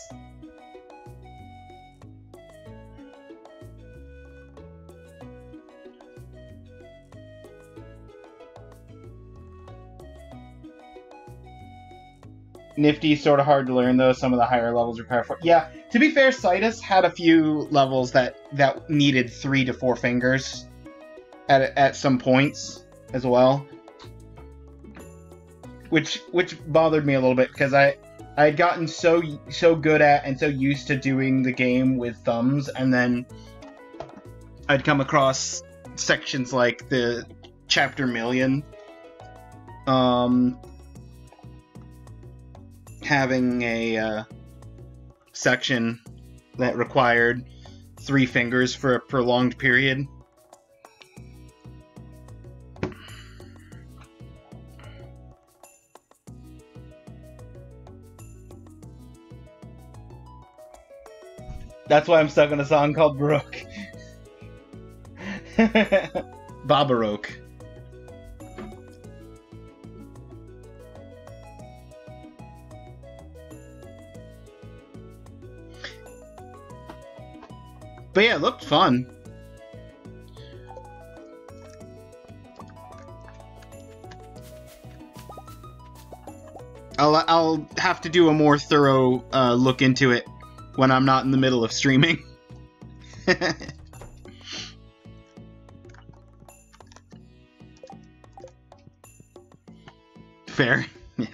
Nifty, sort of hard to learn, though. Some of the higher levels require 4. Yeah, to be fair, Citus had a few levels that needed 3 to 4 fingers at some points as well. Which bothered me a little bit, because I had gotten so good at and so used to doing the game with thumbs, and then I'd come across sections like the Chapter Million, having a section that required 3 fingers for a prolonged period. That's why I'm stuck on a song called Baroque. Babaroque. But yeah, it looked fun. I'll have to do a more thorough look into it when I'm not in the middle of streaming. Fair. Yeah.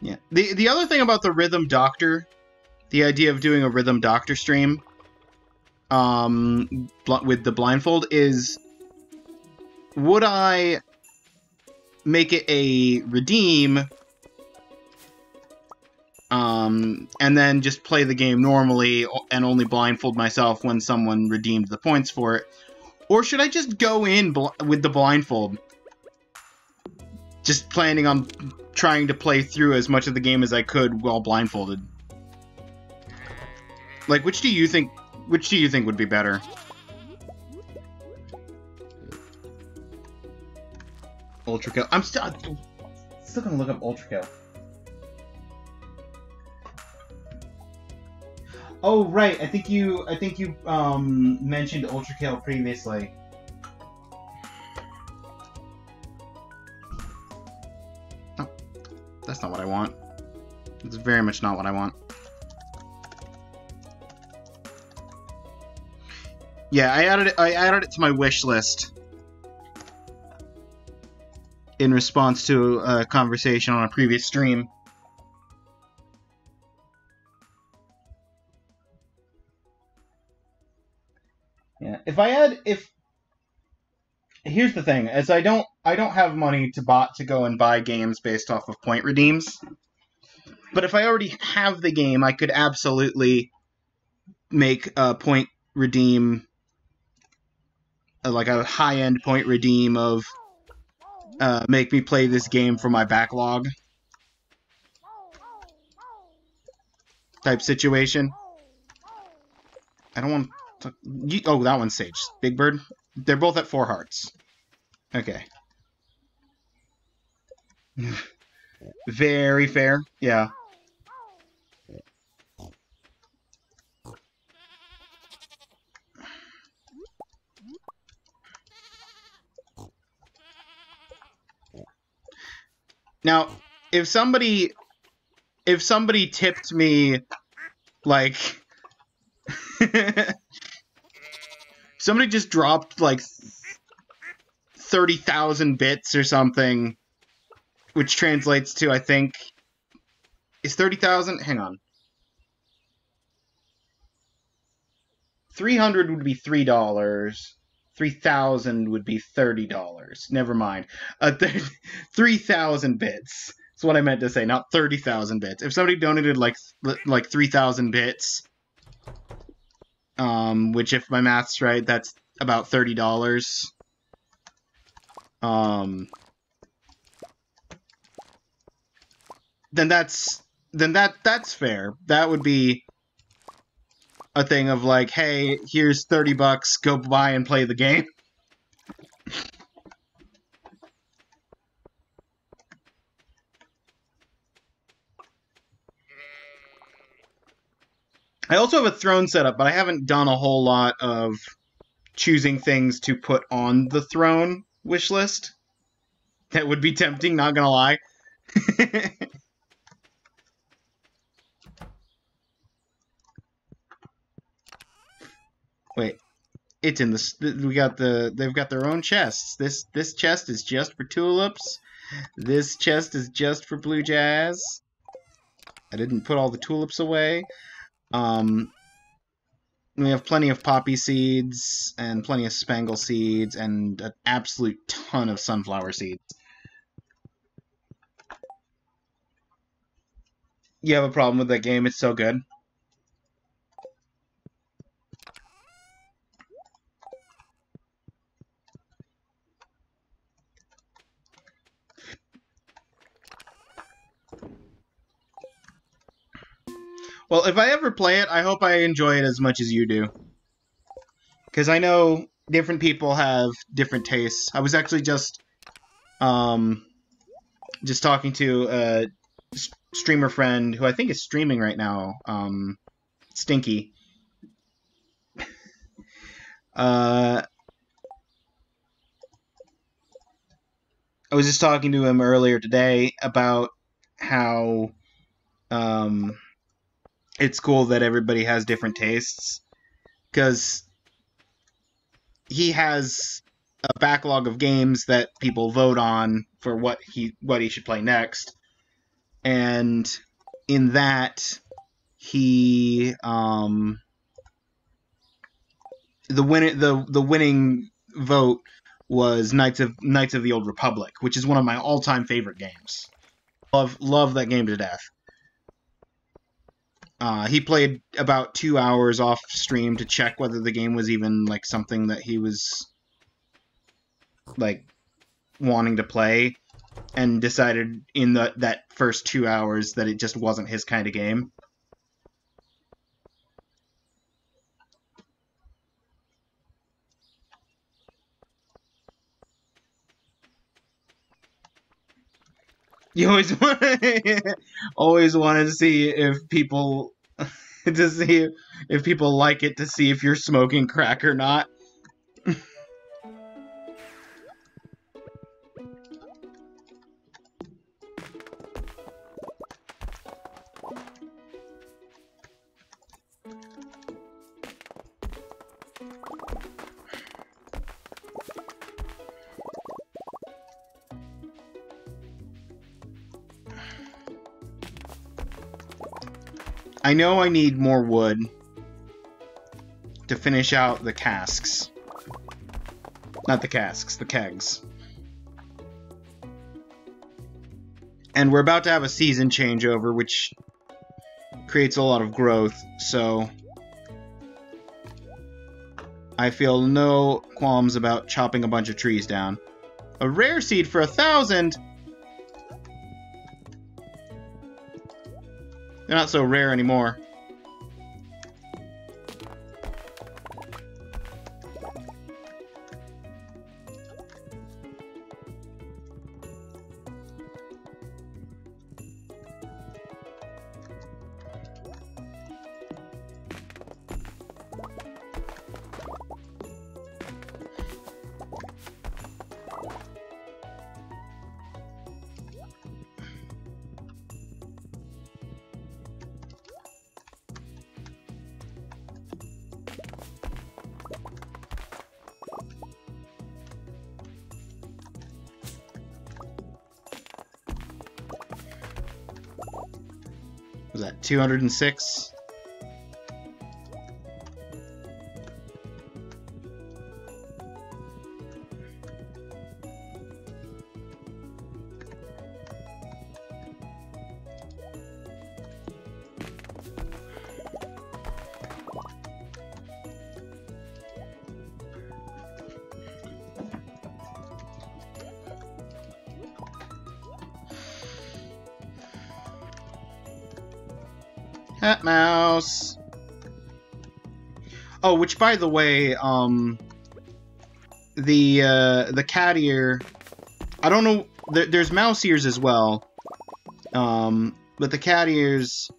Yeah. The other thing about the Rhythm Doctor, the idea of doing a Rhythm Doctor stream with the blindfold, is, would I make it a redeem and then just play the game normally and only blindfold myself when someone redeemed the points for it? Or should I just go in with the blindfold, just planning on trying to play through as much of the game as I could while blindfolded? Like, which do you think would be better? Ultra Kill. I'm still gonna look up Ultra Kill. Oh right, I think you mentioned Ultra Kill previously. Oh, that's not what I want. It's very much not what I want. Yeah, I added it to my wish list in response to a conversation on a previous stream. Yeah, here's the thing, is I don't have money to go and buy games based off of point redeems. But if I already have the game, I could absolutely make a point redeem, like a high-end point redeem of make me play this game for my backlog type situation. I don't want to... Oh, that one's Sage. Big Bird? They're both at 4 hearts. Okay. Very fair, yeah. Now, if somebody tipped me, like, somebody just dropped, like, 30,000 bits or something, which translates to, I think, is 30,000? Hang on. 300 would be $3. 3,000 would be $30. Never mind. 3,000 bits. That's what I meant to say, not 30,000 bits. If somebody donated like 3,000 bits, which if my math's right, that's about $30. Then that's fair. That would be a thing of like, hey, here's $30, go buy and play the game. I also have a throne set up, but I haven't done a whole lot of choosing things to put on the throne wish list. That would be tempting, not gonna lie. Wait, it's in the. They've got their own chests. This chest is just for tulips. This chest is just for blue jazz. I didn't put all the tulips away. We have plenty of poppy seeds and plenty of spangle seeds and an absolute ton of sunflower seeds. You have a problem with that game? It's so good. Well, if I ever play it, I hope I enjoy it as much as you do. Because I know different people have different tastes. I was actually just talking to a streamer friend who I think is streaming right now, Stinky. I was just talking to him earlier today about how it's cool that everybody has different tastes, because he has a backlog of games that people vote on for what he should play next, and in that he the winning vote was Knights of the Old Republic, which is one of my all-time favorite games. Love that game to death. He played about 2 hours off stream to check whether the game was even like something that he was like wanting to play, and decided in that first 2 hours that it just wasn't his kind of game. You always wanted to see if people like it, to see if you're smoking crack or not. I know I need more wood to finish out the casks. Not the casks, the kegs. And we're about to have a season changeover, which creates a lot of growth, so I feel no qualms about chopping a bunch of trees down. A rare seed for 1,000! They're not so rare anymore. Was that 206? Hat mouse. Oh, which by the way, the cat ear. I don't know. There's mouse ears as well. But the cat ears,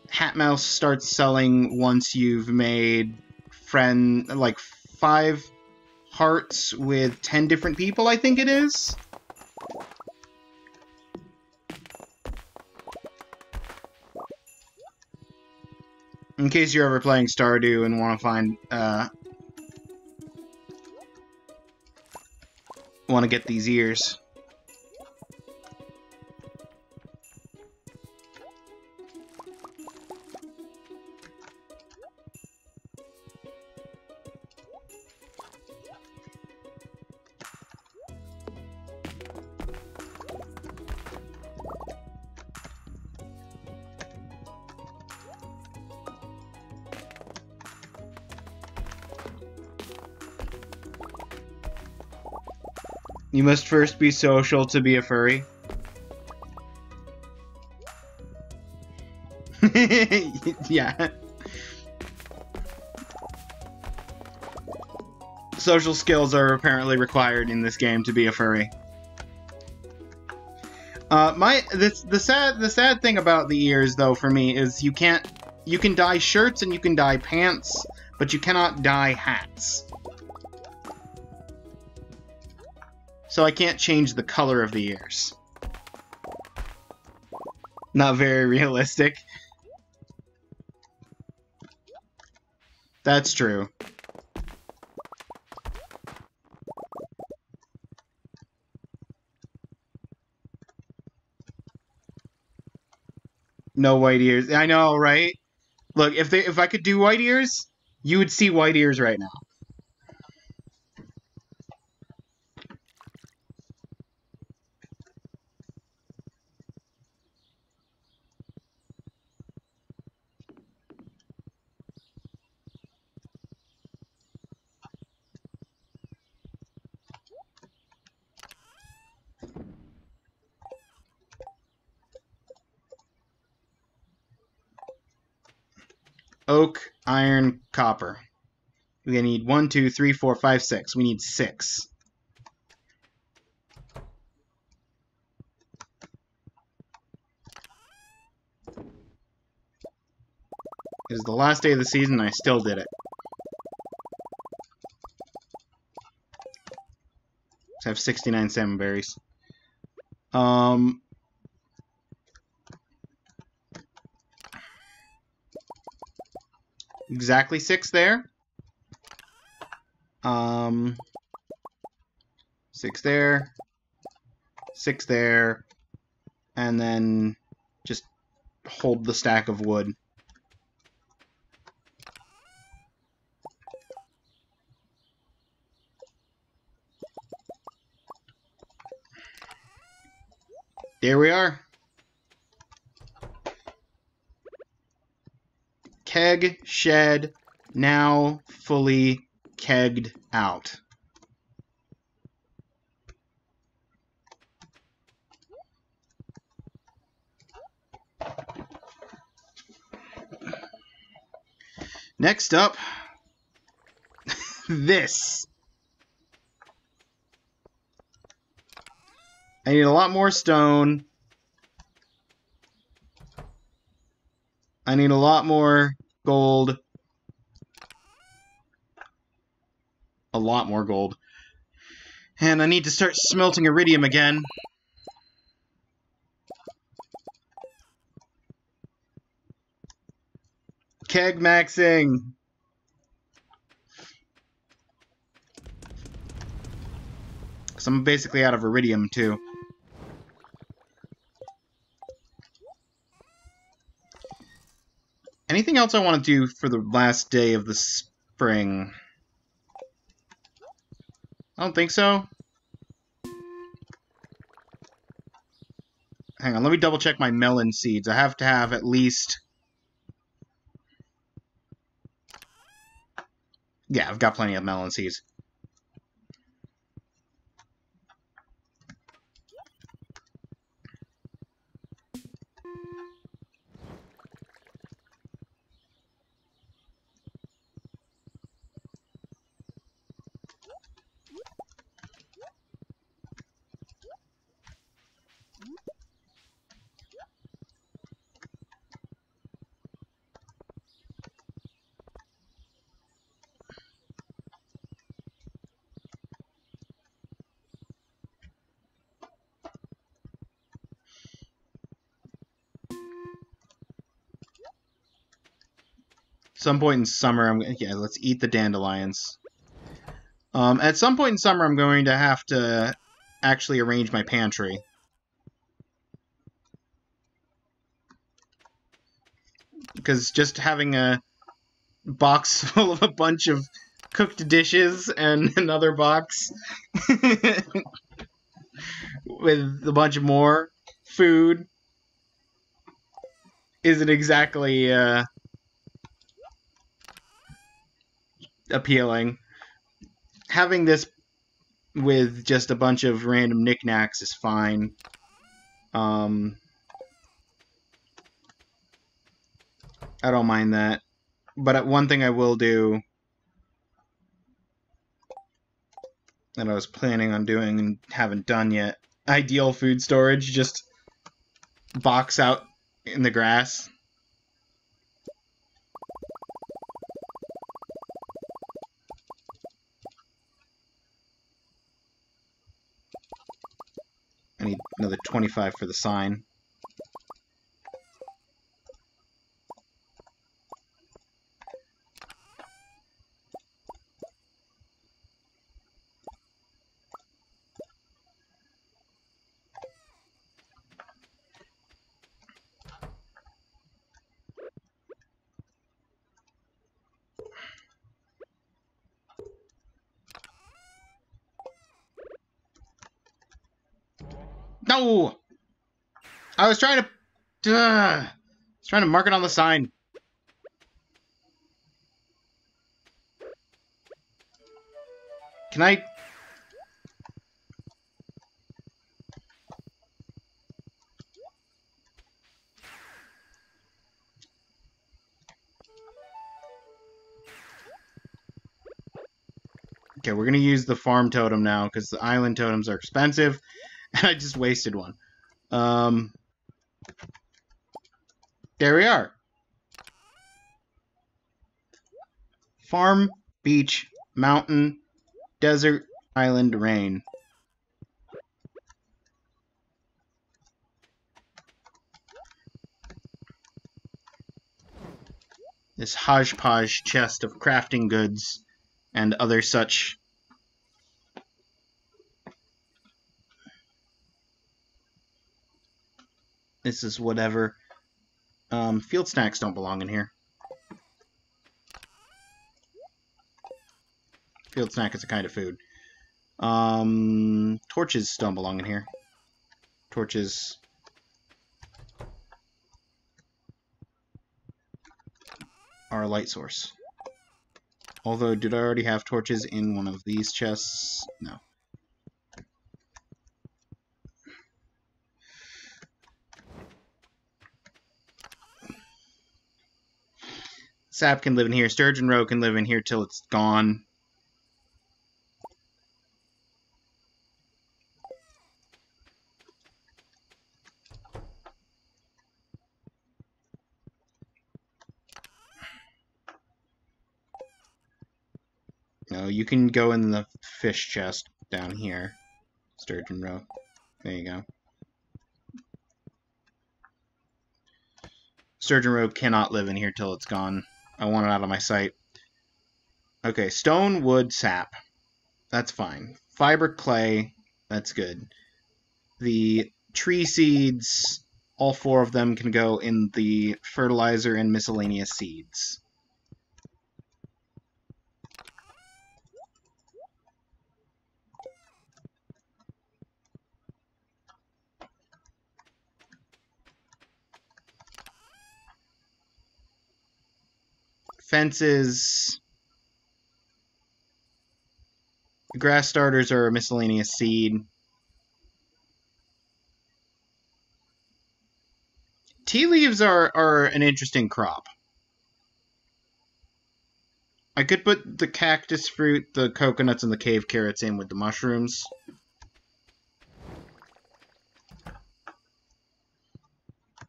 Hat Mouse starts selling once you've made like 5 hearts with 10 different people. I think it is. In case you're ever playing Stardew and want to find, want to get these ears. You must first be social to be a furry. Yeah. Social skills are apparently required in this game to be a furry. The sad thing about the ears though for me is you can dye shirts and you can dye pants, but you cannot dye hats. So I can't change the color of the ears. Not very realistic. That's true. No white ears. I know, right? Look, if I could do white ears, you would see white ears right now. Oak, iron, copper. We need 1, 2, 3, 4, 5, 6. We need 6. It is the last day of the season, and I still did it. I have 69 salmon berries. Exactly 6 there. 6 there. 6 there. And then just hold the stack of wood. There we are. Keg shed now fully kegged out. Next up, this. I need a lot more stone. I need a lot more gold. A lot more gold. And I need to start smelting iridium again. Keg maxing. So I'm basically out of iridium too. Anything else I want to do for the last day of the spring? I don't think so. Hang on, let me double check my melon seeds. I have to have at least... Yeah, I've got plenty of melon seeds. Some point in summer, yeah, let's eat the dandelions. At some point in summer, I'm going to have to actually arrange my pantry. Because just having a box full of a bunch of cooked dishes and another box with a bunch of more food isn't exactly appealing. Having this with just a bunch of random knickknacks is fine. I don't mind that. But one thing I will do that I was planning on doing and haven't done yet, ideal food storage, just box out in the grass. I need another 25 for the sign. No! I was trying to mark it on the sign. Can I... Okay, we're gonna use the farm totem now, because the island totems are expensive, and I just wasted one. There we are. Farm, beach, mountain, desert, island, rain. This hodgepodge chest of crafting goods and other such. This is whatever. Field snacks don't belong in here. Field snack is a kind of food. Torches don't belong in here. Torches are a light source. Although, did I already have torches in one of these chests? No. Sap can live in here. Sturgeon Roe can live in here till it's gone. No, you can go in the fish chest down here. Sturgeon Roe. There you go. Sturgeon Roe cannot live in here till it's gone. I want it out of my sight. Okay, stone, wood, sap. That's fine. Fiber clay, that's good. The tree seeds All 4 of them can go in the fertilizer and miscellaneous seeds. Fences. The grass starters are a miscellaneous seed. Tea leaves are an interesting crop. I could put the cactus fruit, the coconuts, and the cave carrots in with the mushrooms.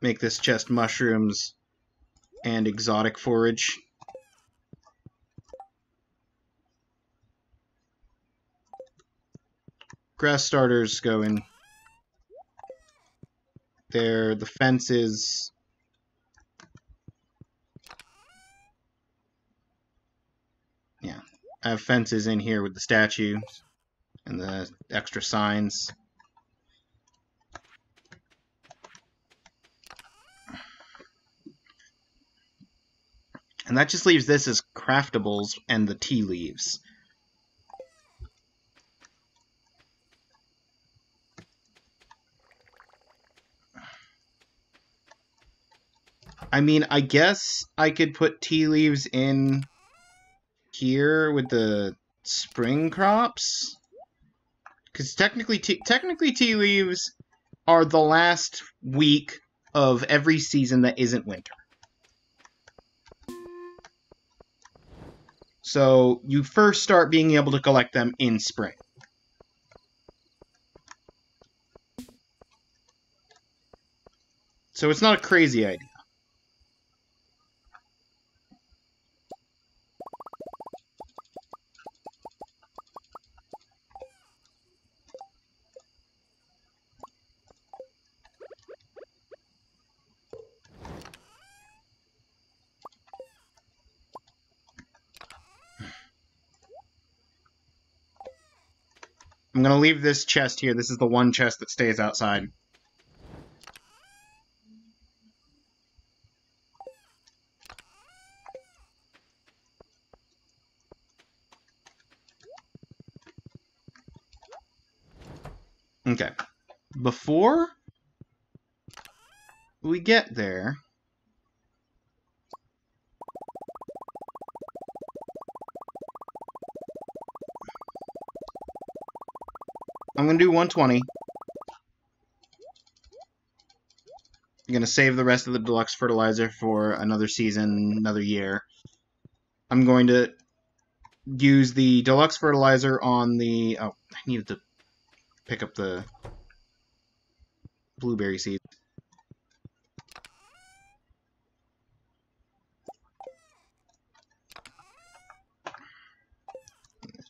Make this chest mushrooms and exotic forage. Grass starters go in there. The fences. Yeah, I have fences in here with the statues and the extra signs. And that just leaves this as craftables and the tea leaves. I mean, I guess I could put tea leaves in here with the spring crops. Because technically tea leaves are the last week of every season that isn't winter. So you first start being able to collect them in spring. So it's not a crazy idea. I'm going to leave this chest here. This is the one chest that stays outside. Okay. Before we get there, I'm going to do 120. I'm going to save the rest of the deluxe fertilizer for another season, another year. I'm going to use the deluxe fertilizer on the... Oh, I needed to pick up the blueberry seed.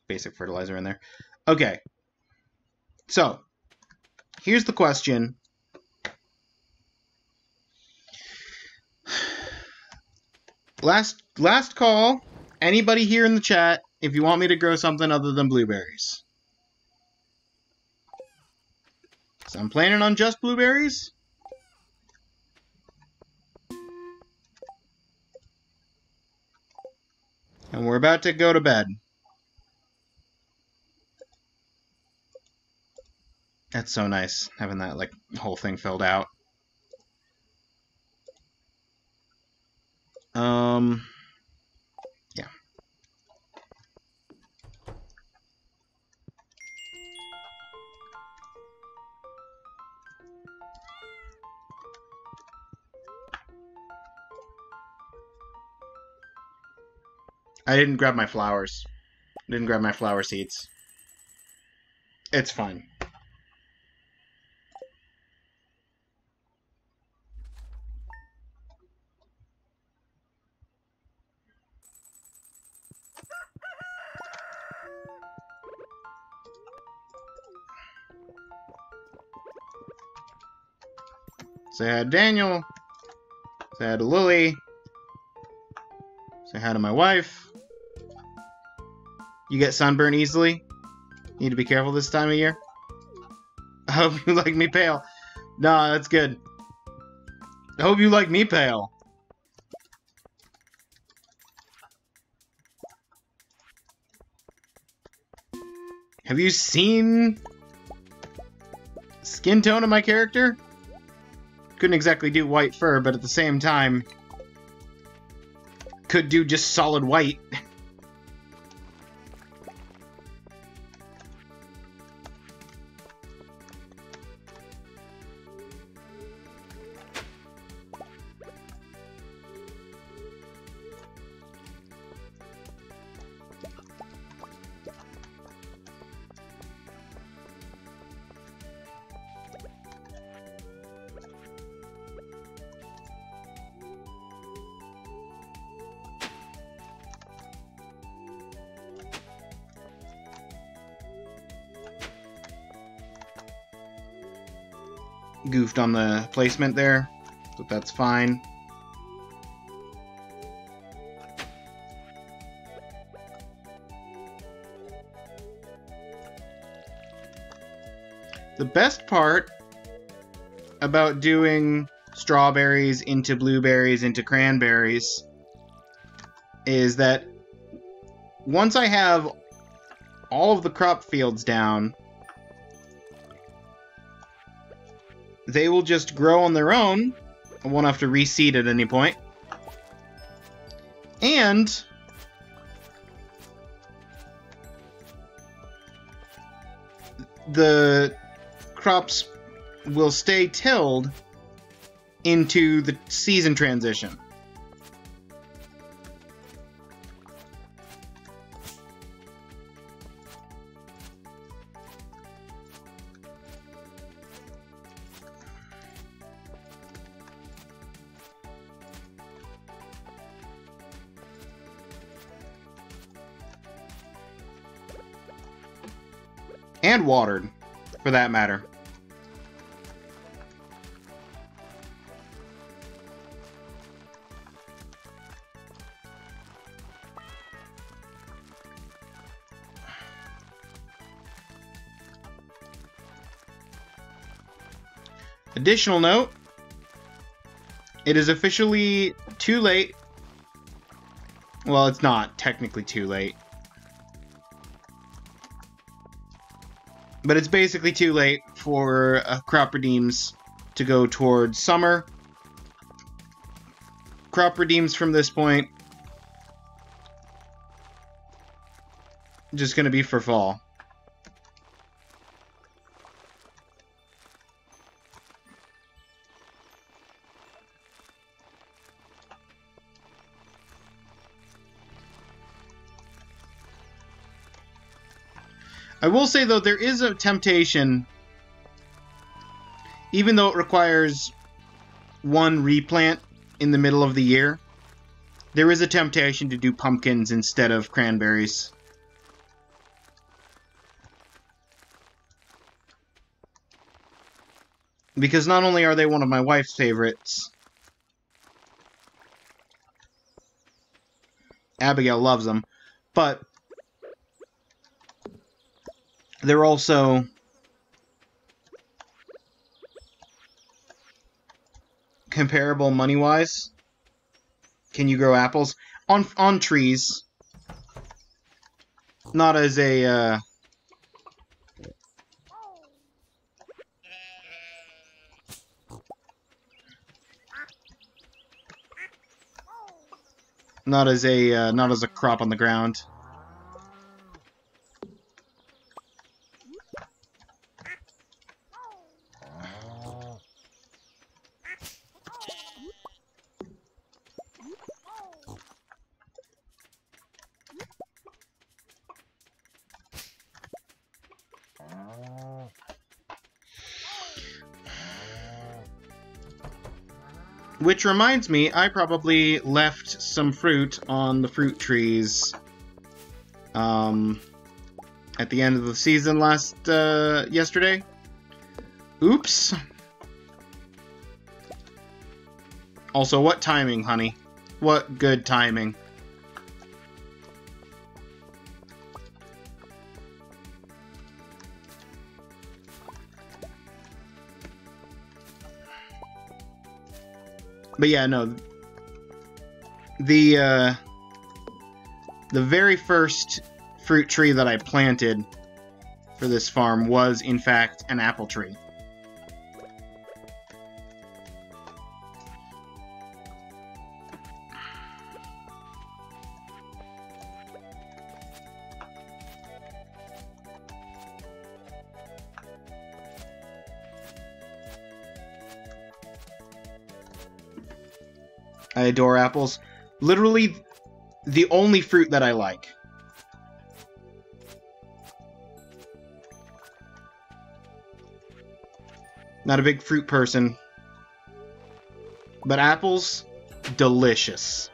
Basic fertilizer in there. Okay. So, here's the question. Last call. Anybody here in the chat, if you want me to grow something other than blueberries. So I'm planning on just blueberries. And we're about to go to bed. That's so nice, having that, like, whole thing filled out. Yeah. I didn't grab my flowers. I didn't grab my flower seeds. It's fine. Say hi to Daniel. Say hi to Lily. Say hi to my wife. You get sunburned easily? Need to be careful this time of year? I hope you like me pale. No, that's good. I hope you like me pale. Have you seen skin tone of my character? Couldn't exactly do white fur, but at the same time, could do just solid white. Goofed on the placement there, but that's fine. The best part about doing strawberries into blueberries into cranberries is that once I have all of the crop fields down, they will just grow on their own. I won't have to reseed at any point. And the crops will stay tilled into the season transition. And watered, for that matter. Additional note, it is officially too late. Well, it's not technically too late. But it's basically too late for crop redeems to go towards summer. Crop redeems from this point just going to be for fall. I will say, though, there is a temptation, even though it requires one replant in the middle of the year, there is a temptation to do pumpkins instead of cranberries. Because not only are they one of my wife's favorites, Abigail loves them, but they're also comparable money-wise. Can you grow apples on trees? Not as a not as a crop on the ground. Which reminds me, I probably left some fruit on the fruit trees at the end of the season yesterday. Oops. Also, what timing, honey? What good timing. But yeah, no. The very first fruit tree that I planted for this farm was, in fact, an apple tree. I adore apples. Literally the only fruit that I like. Not a big fruit person. But apples, delicious.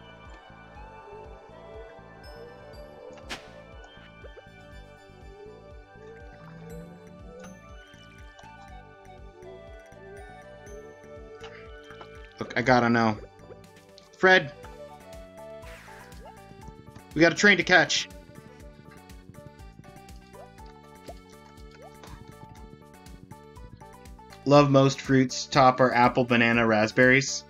Look, I gotta know. Fred! We got a train to catch. Love most fruits. Top are apple, banana, raspberries.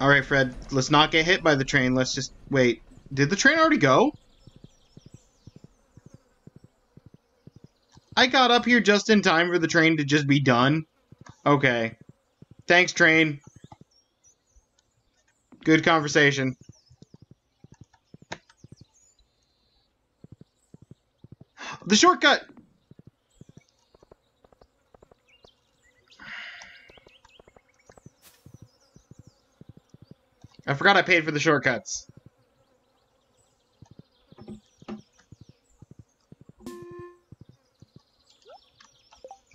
Alright, Fred, let's not get hit by the train. Let's just... Wait, did the train already go? I got up here just in time for the train to just be done. Okay. Thanks, train. Good conversation. The shortcut! I forgot I paid for the shortcuts.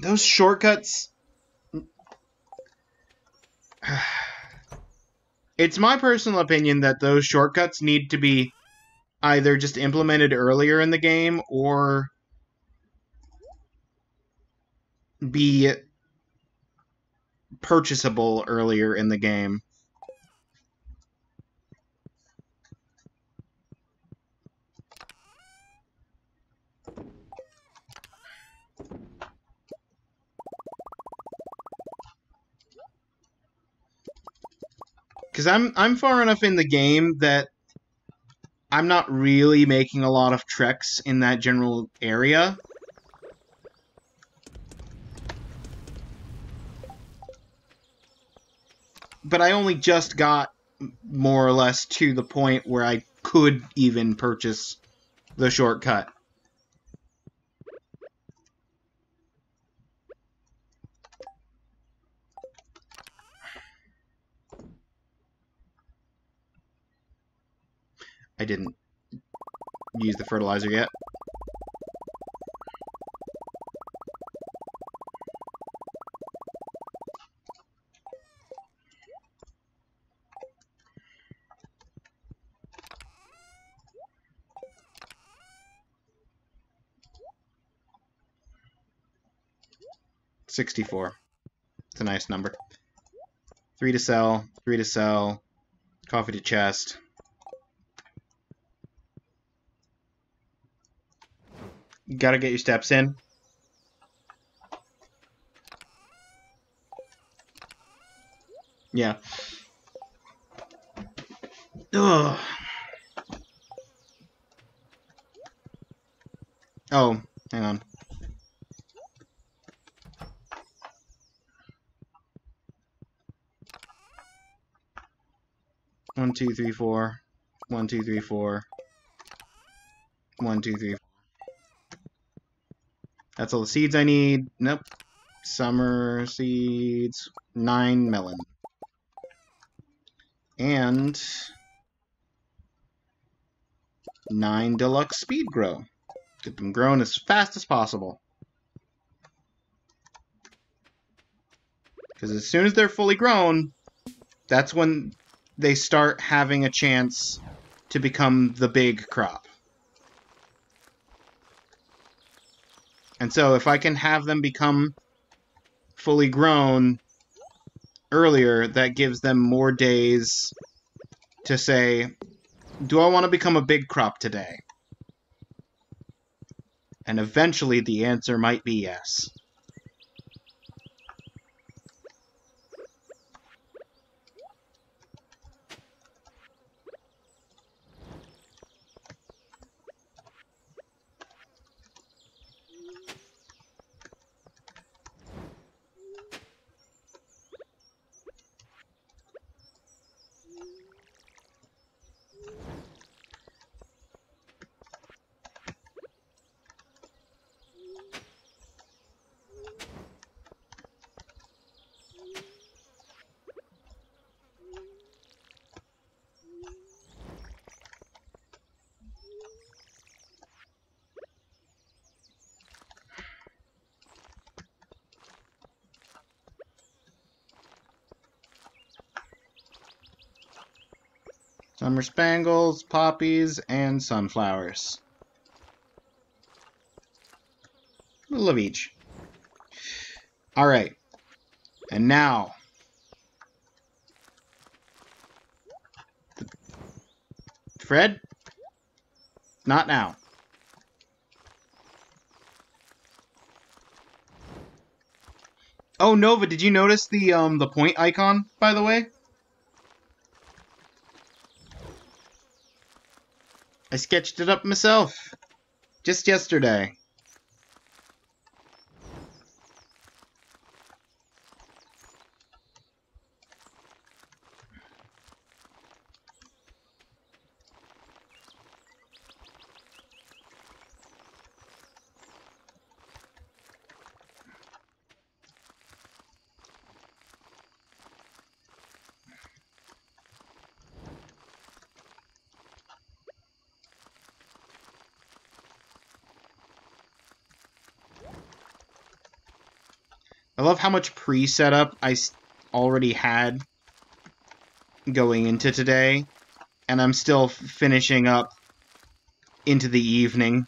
Those shortcuts... It's my personal opinion that those shortcuts need to be either just implemented earlier in the game or be purchasable earlier in the game. Because I'm far enough in the game that I'm not really making a lot of treks in that general area. But I only just got more or less to the point where I could even purchase the shortcut. I didn't use the fertilizer yet. $64. It's a nice number. 3 to sell, 3 to sell, coffee to chest. Gotta get your steps in. Yeah. Ugh. Oh, hang on. One, two, three, four. 1, 2, 3, 4. 1, 2, 3, 4. That's all the seeds I need. Nope. Summer seeds. 9 melon. And 9 deluxe speed grow. Get them growing as fast as possible. Because as soon as they're fully grown, that's when they start having a chance to become the big crop. And so if I can have them become fully grown earlier, that gives them more days to say, do I want to become a big crop today? And eventually the answer might be yes. Summer spangles, poppies, and sunflowers. A little of each. Alright. And now... Fred? Not now. Oh, Nova, did you notice the point icon, by the way? I sketched it up myself. Just yesterday. I love how much pre-setup I already had going into today, and I'm still finishing up into the evening.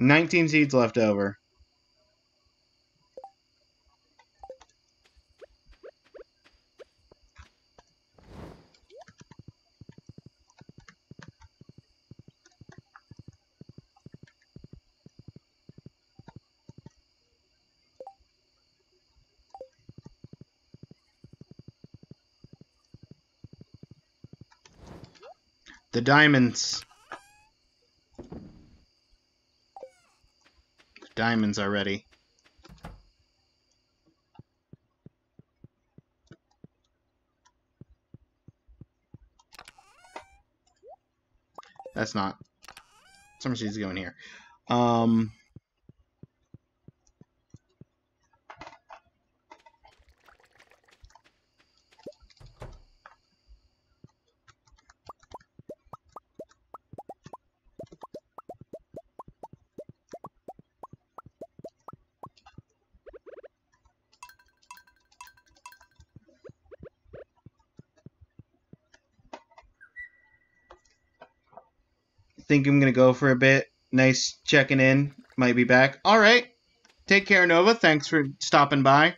$19 seeds left over. The diamonds. The diamonds are ready. That's not. Summer seeds go in here. Think I'm gonna go for a bit. Nice checking in. Might be back. Alright. Take care, Nova. Thanks for stopping by.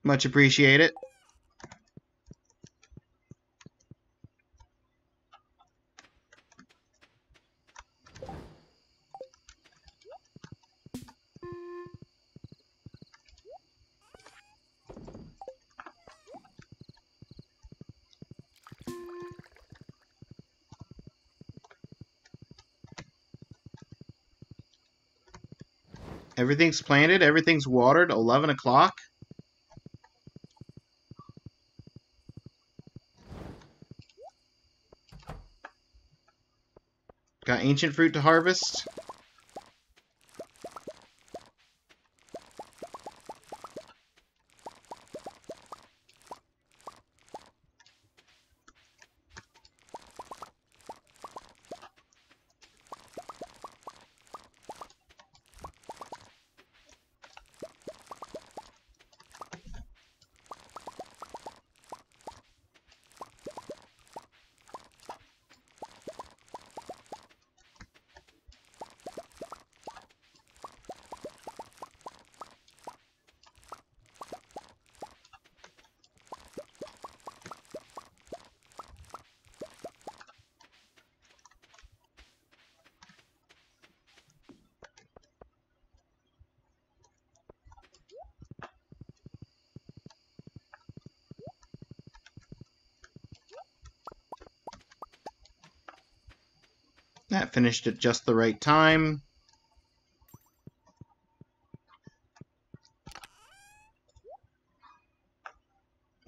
Much appreciated. Everything's planted, everything's watered, 11 o'clock. Got ancient fruit to harvest. That finished at just the right time.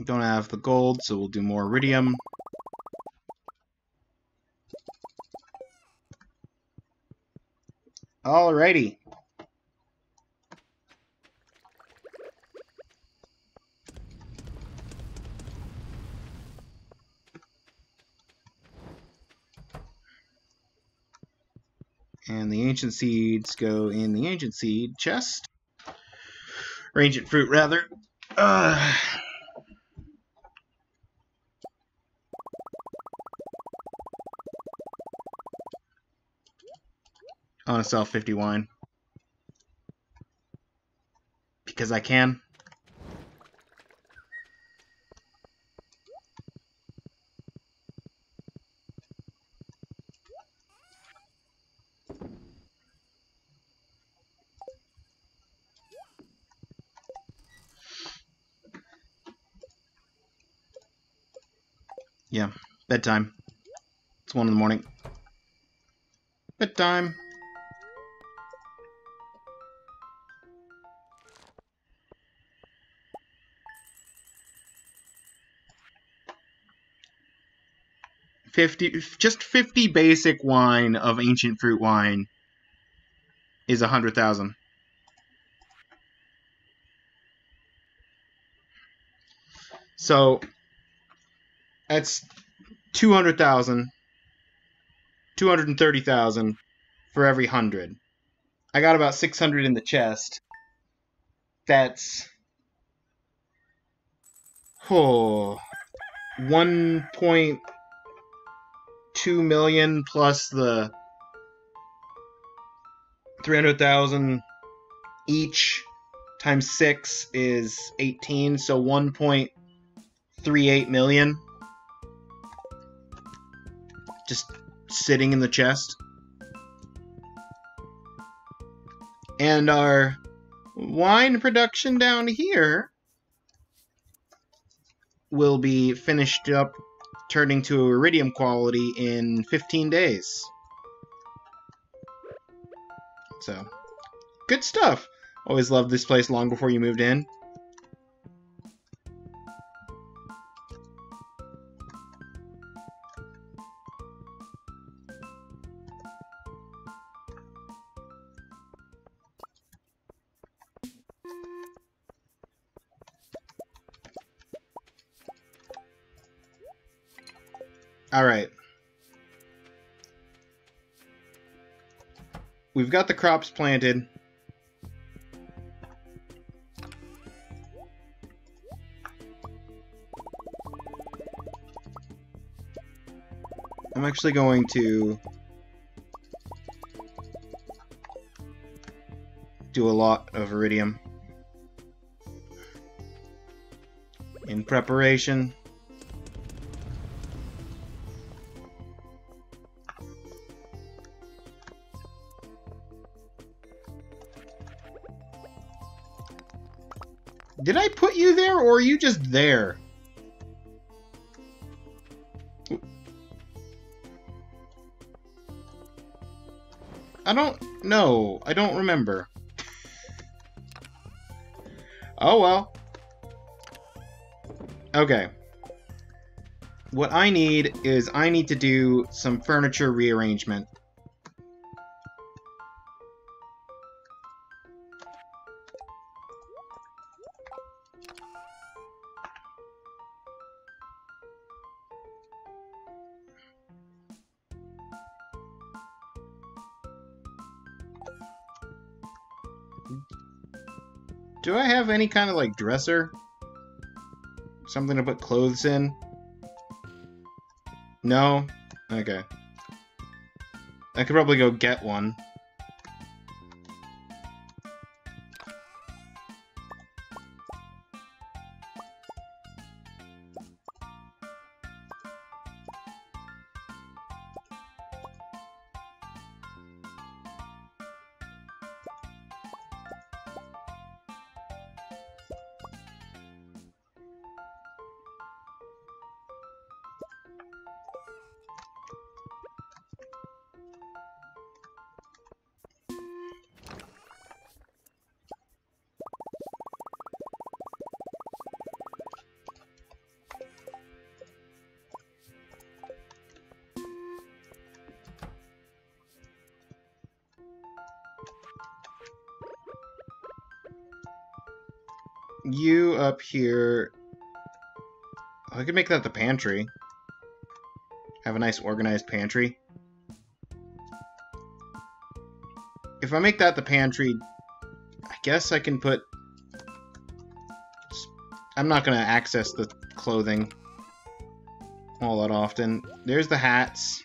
Don't have the gold, so we'll do more iridium. Alrighty. And the ancient seeds go in the ancient seed chest. Or ancient fruit, rather. I want to sell 50 wine. Because I can. Yeah, bedtime. It's 1 in the morning. Bedtime. Just 50 basic wine of ancient fruit wine is 100,000. So that's 200,000, 230,000 for every 100. I got about 600 in the chest. That's 1.2 million plus the 300,000 each times 6 is 18, so 1.38 million just sitting in the chest. And our wine production down here will be finished up, turning to iridium quality in 15 days. So, good stuff. Always loved this place long before you moved in. Alright. We've got the crops planted. I'm actually going to do a lot of iridium in preparation. Did I put you there, or are you just there? I don't know. I don't remember. Oh well. Okay. What I need is I need to do some furniture rearrangement. Do I have any kind of, like, dresser? Something to put clothes in? No? Okay. I could probably go get one. you up here. I could make that the pantry. Have a nice organized pantry. If I make that the pantry, I guess I can put... I'm not going to access the clothing all that often. There's the hats.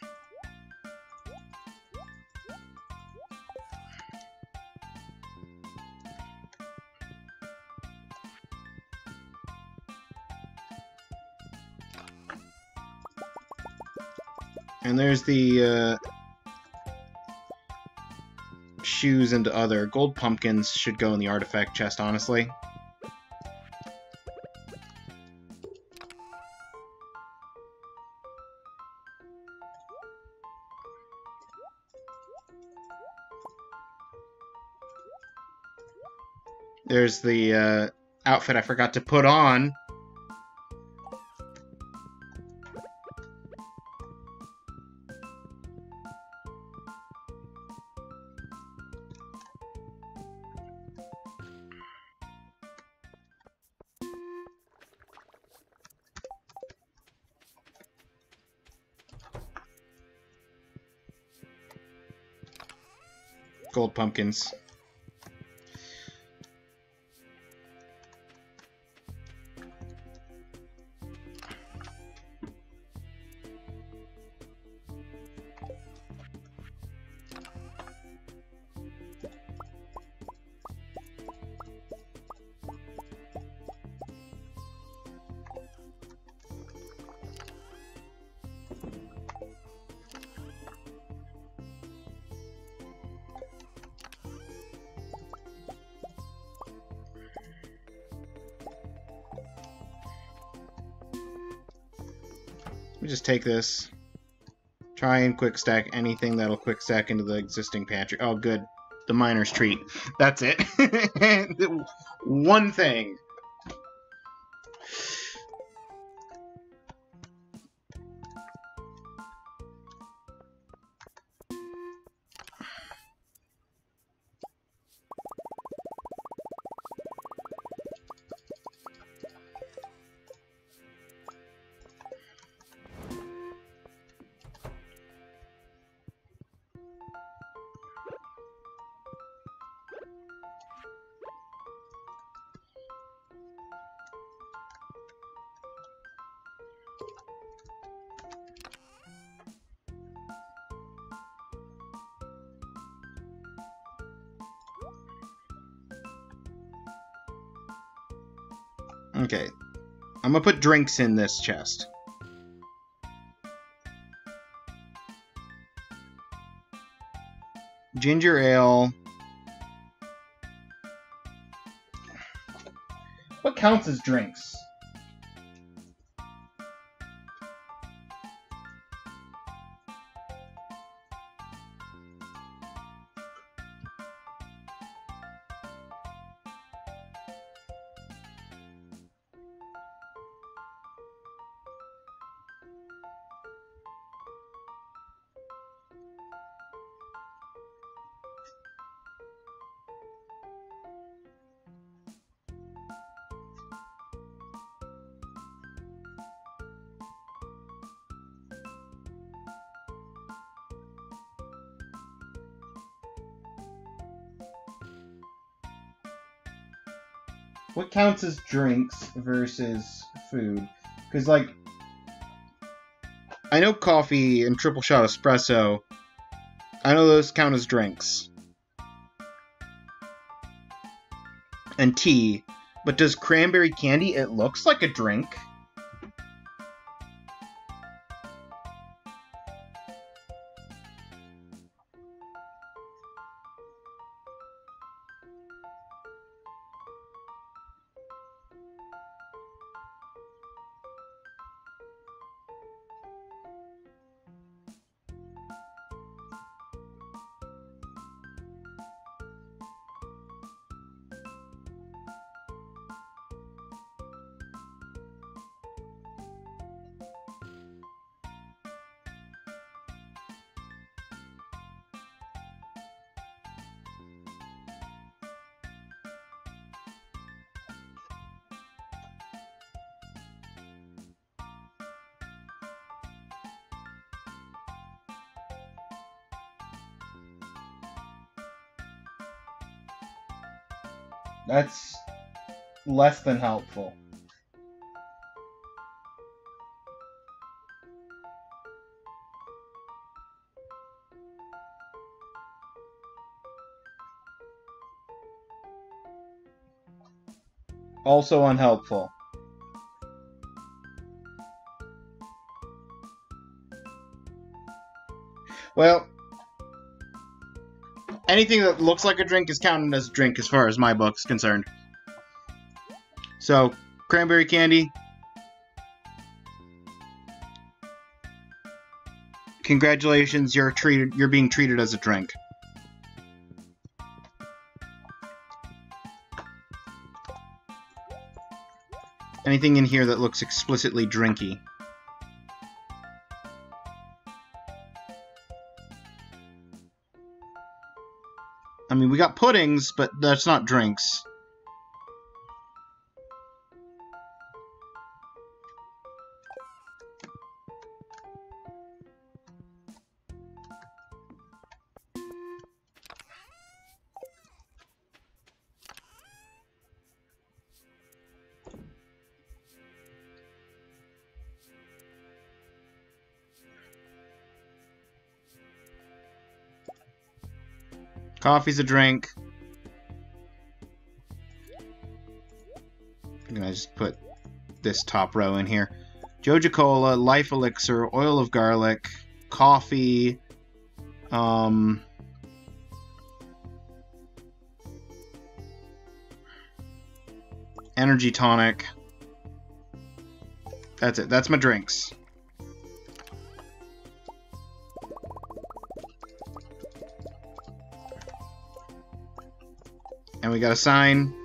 And there's the shoes and other. Gold pumpkins should go in the artifact chest, honestly. There's the outfit I forgot to put on. Gold pumpkins. Let me just take this. Try and quick stack anything that'll quick stack into the existing pantry. Oh, good. The miner's treat. That's it. One thing. Okay. I'm gonna put drinks in this chest. Ginger ale. What counts as drinks? What counts as drinks versus food? Because, like, I know coffee and triple shot espresso, I know those count as drinks. And tea. But does cranberry candy, it looks like a drink. That's less than helpful. Also unhelpful. Well, anything that looks like a drink is counted as a drink as far as my book's concerned. So, cranberry candy. Congratulations, you're being treated as a drink. Anything in here that looks explicitly drinky. I mean, we got puddings, but that's not drinks. Coffee's a drink. I'm gonna just put this top row in here. Joja Cola, Life Elixir, Oil of Garlic, Coffee, Energy Tonic. That's it. That's my drinks. And we got a sign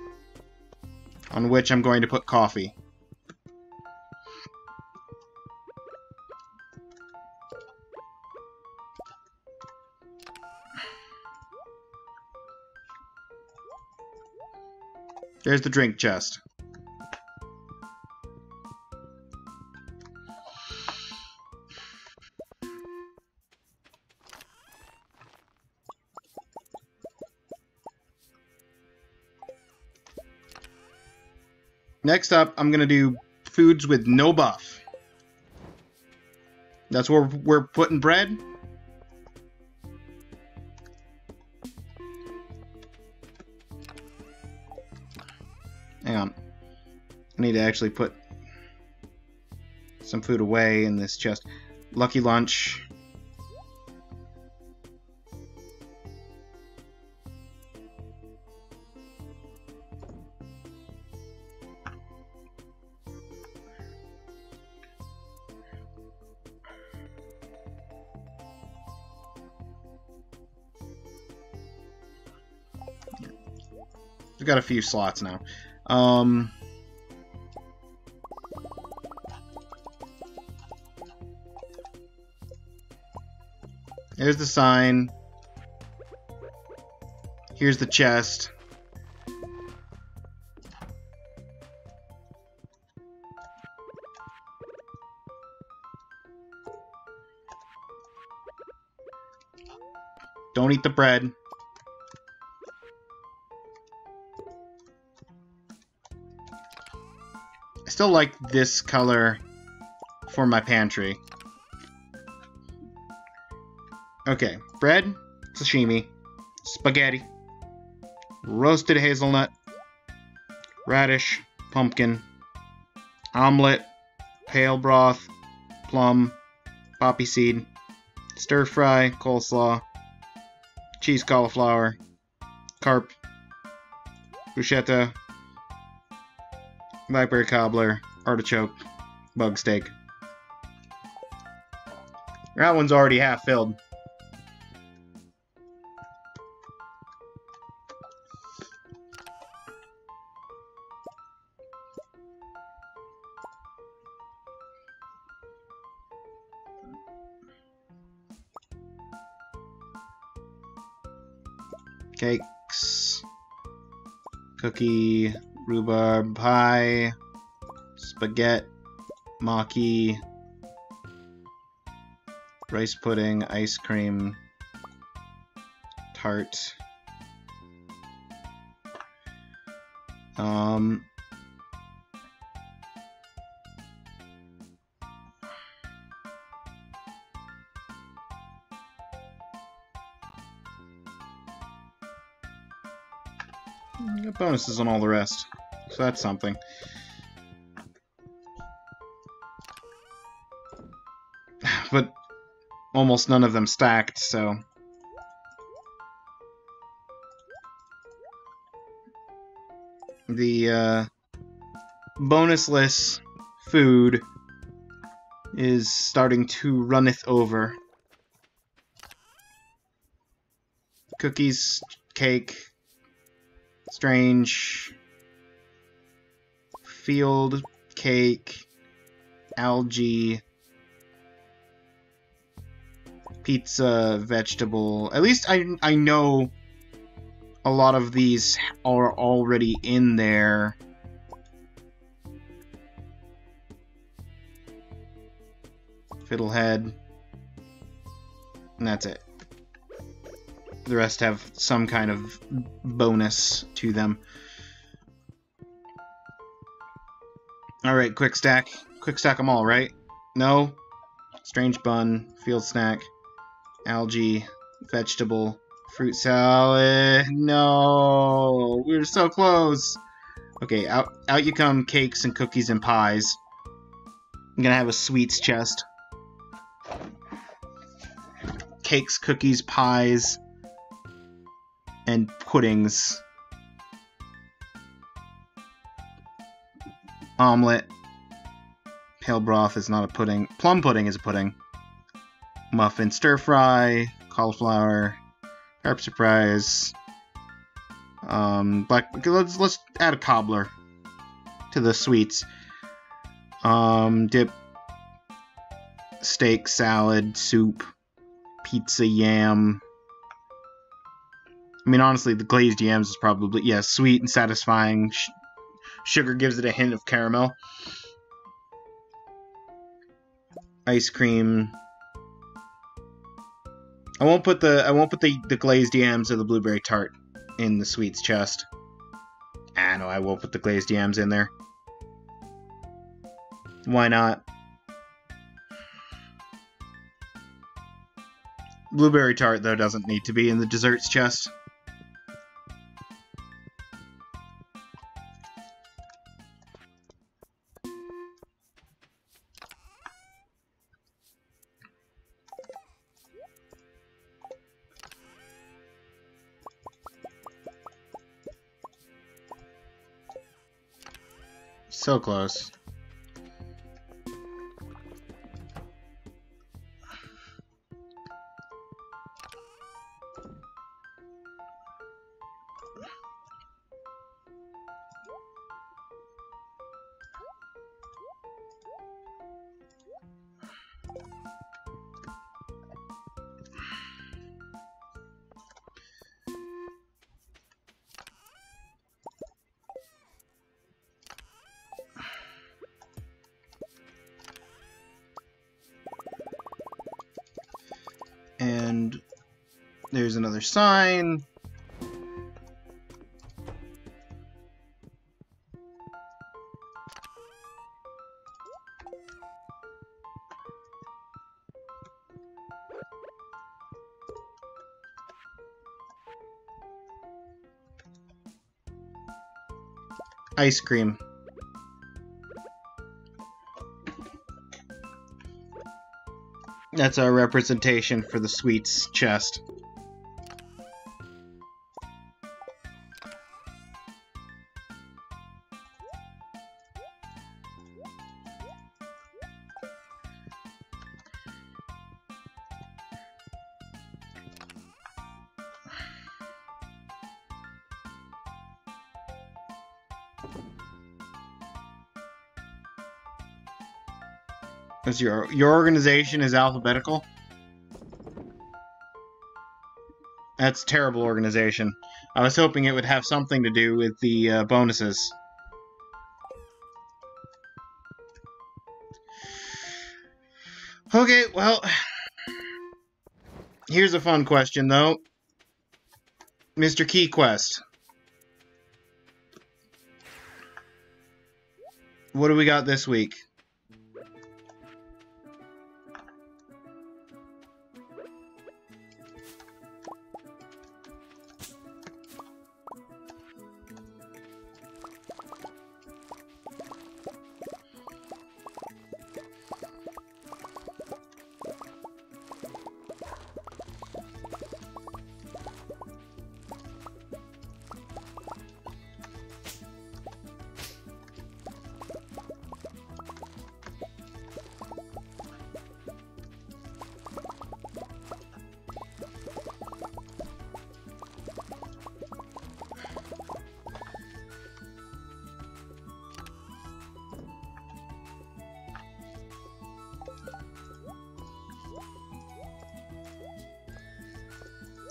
on which I'm going to put coffee. There's the drink chest. Next up, I'm going to do foods with no buff. That's where we're putting bread. Hang on. I need to actually put some food away in this chest. Lucky Lunch. We've got a few slots now. There's the sign. Here's the chest. Don't eat the bread. I still like this color for my pantry. Okay, bread, sashimi, spaghetti, roasted hazelnut, radish, pumpkin, omelet, pale broth, plum, poppy seed, stir fry, coleslaw, cheese cauliflower, carp, bruschetta, blackberry cobbler, artichoke, bug steak. That one's already half filled. Cakes, cookie, rhubarb pie, spaghetti, maki, rice pudding, ice cream, tart, Um... Got bonuses on all the rest, so that's something. But almost none of them stacked, so... The, bonusless food is starting to runneth over. Cookies, cake, strange, field, cake, algae, pizza, vegetable. At least I know a lot of these are already in there. Fiddlehead. And that's it. The rest have some kind of bonus to them. Alright, quick stack. Quick stack them all, right? No? Strange bun, field snack, algae, vegetable, fruit salad. No! We were so close! Okay, out you come, cakes and cookies and pies. I'm gonna have a sweets chest. Cakes, cookies, pies, and puddings. Omelet. Pale broth is not a pudding. Plum pudding is a pudding. Muffin stir fry. Cauliflower. Carp surprise. Let's add a cobbler to the sweets. Dip. Steak, salad, soup. Pizza, yam. I mean, honestly, the glazed yams is probably, yeah, sweet and satisfying. Sugar gives it a hint of caramel. Ice cream. I won't put the glazed yams or the blueberry tart in the sweets chest. Ah, no, I will put the glazed yams in there. Why not? Blueberry tart, though, doesn't need to be in the desserts chest. So close. And there's another sign. Ice cream. That's our representation for the sweets chest. Is your organization is alphabetical? That's terrible organization. I was hoping it would have something to do with the bonuses. Okay, well, here's a fun question, though. Mr. Key Quest. What do we got this week?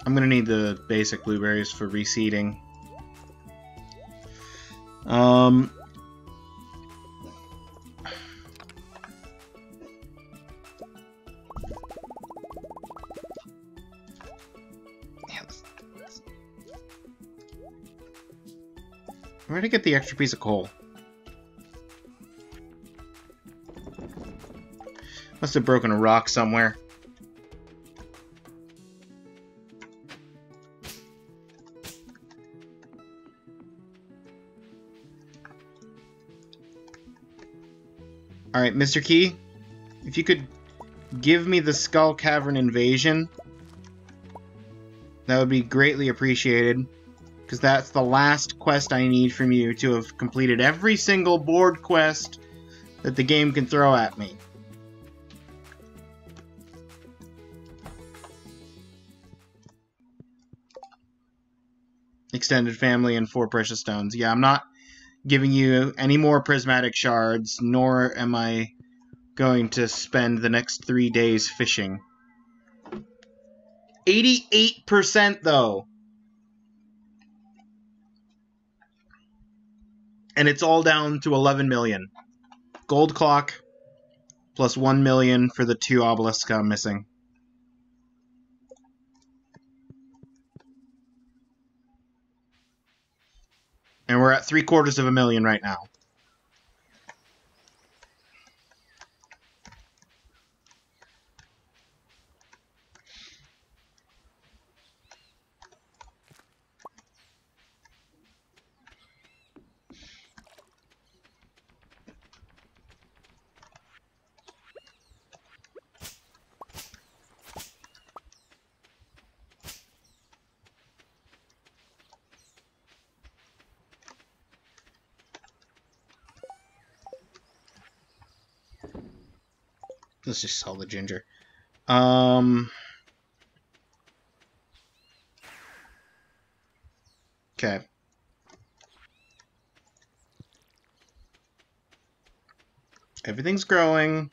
I'm gonna need the basic blueberries for reseeding. Where'd I get the extra piece of coal? Must have broken a rock somewhere. Alright, Mr. Key, if you could give me the Skull Cavern Invasion, that would be greatly appreciated, because that's the last quest I need from you to have completed every single board quest that the game can throw at me. Extended family and 4 precious stones. Yeah, I'm not giving you any more prismatic shards, nor am I going to spend the next 3 days fishing. 88% though! And it's all down to 11 million. Gold clock, plus 1 million for the 2 obelisks I'm missing. And we're at 750,000 right now. Let's just sell the ginger. Okay. Everything's growing.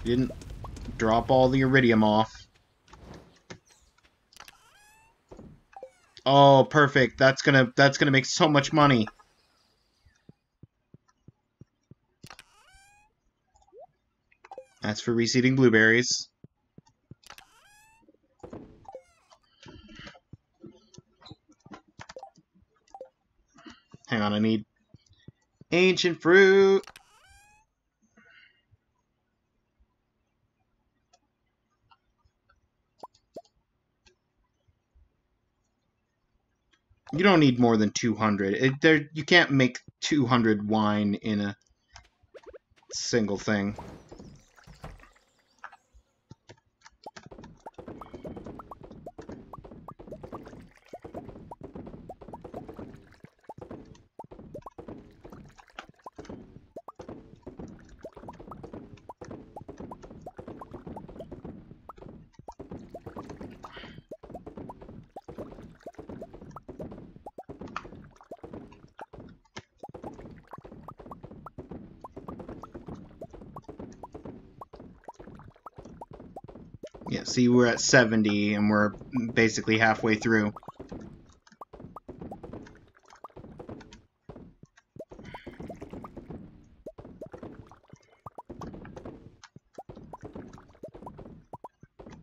Didn't drop all the iridium off. Oh, perfect. That's gonna make so much money. That's for reseeding blueberries. Hang on, I need ancient fruit. You don't need more than 200. You can't make 200 wine in a single thing. Yeah, see, we're at 70, and we're basically halfway through.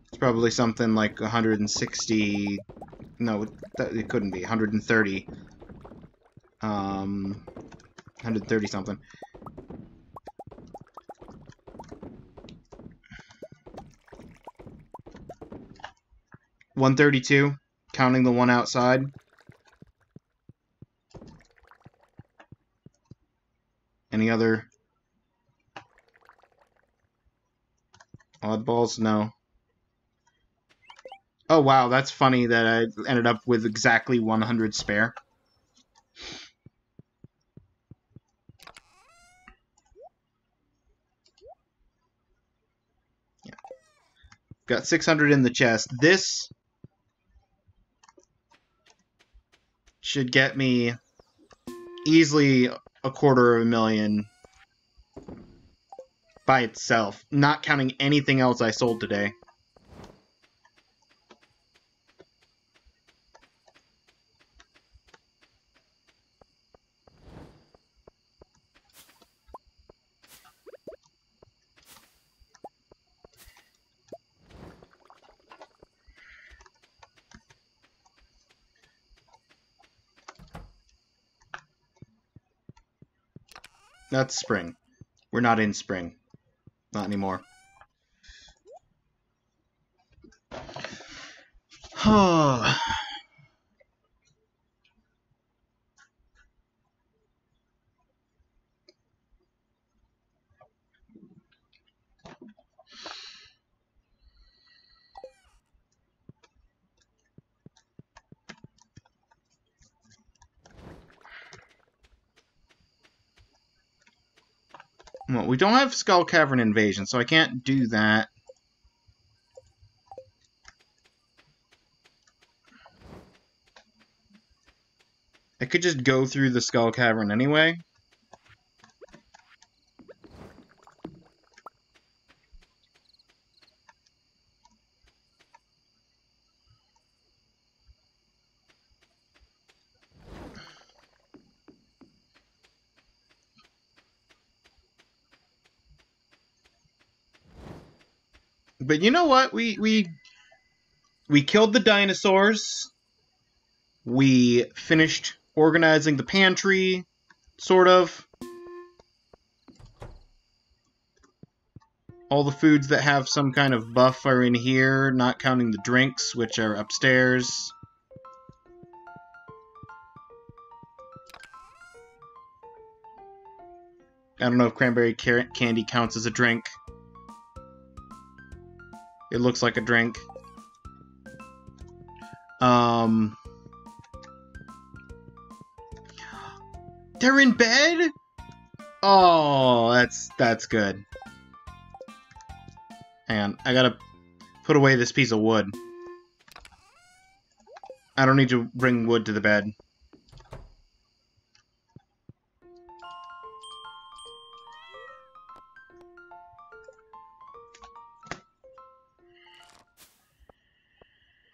It's probably something like 160... No, it couldn't be. 130 130 something. $132, counting the one outside. Any other oddballs? No. Oh wow, that's funny that I ended up with exactly 100 spare. Yeah. Got 600 in the chest. This should get me easily $250,000 by itself, not counting anything else I sold today. That's spring. We're not in spring. Not anymore. Well, we don't have Skull Cavern Invasion, so I can't do that. I could just go through the Skull Cavern anyway. But you know what? We killed the dinosaurs. We finished organizing the pantry, sort of. All the foods that have some kind of buff are in here, not counting the drinks, which are upstairs. I don't know if cranberry candy counts as a drink. It looks like a drink. They're in bed? Oh, that's good. Hang on, I gotta put away this piece of wood. I don't need to bring wood to the bed.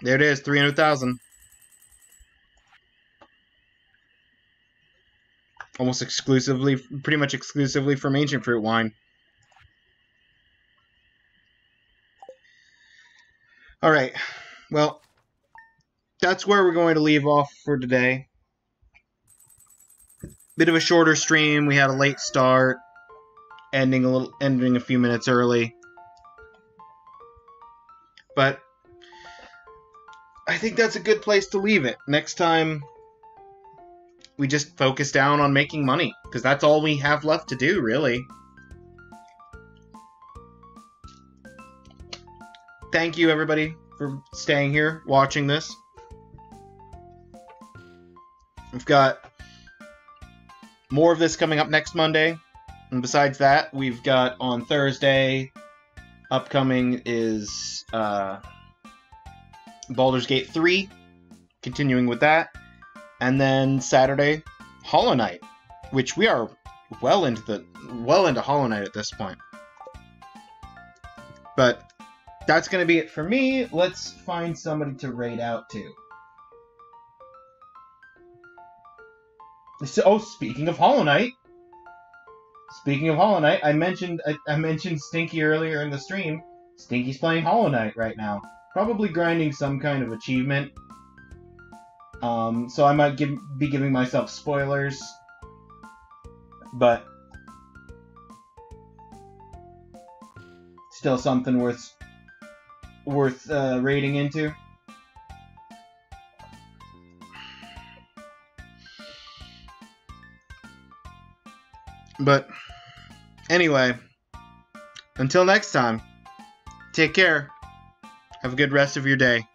There it is, 300,000. Almost exclusively, pretty much exclusively from ancient fruit wine. Alright, well, that's where we're going to leave off for today. Bit of a shorter stream, we had a late start, ending a few minutes early. But I think that's a good place to leave it. Next time, we just focus down on making money, because that's all we have left to do, really. Thank you, everybody, for staying here, watching this. We've got more of this coming up next Monday. And besides that, we've got on Thursday, upcoming is Baldur's Gate 3, continuing with that. And then Saturday, Hollow Knight, which we are well into Hollow Knight at this point. But that's going to be it for me. Let's find somebody to raid out to. So, oh, speaking of Hollow Knight, I mentioned Stinky earlier in the stream. Stinky's playing Hollow Knight right now. Probably grinding some kind of achievement. So I might be giving myself spoilers, but still something worth rating into. But anyway, until next time, take care. Have a good rest of your day.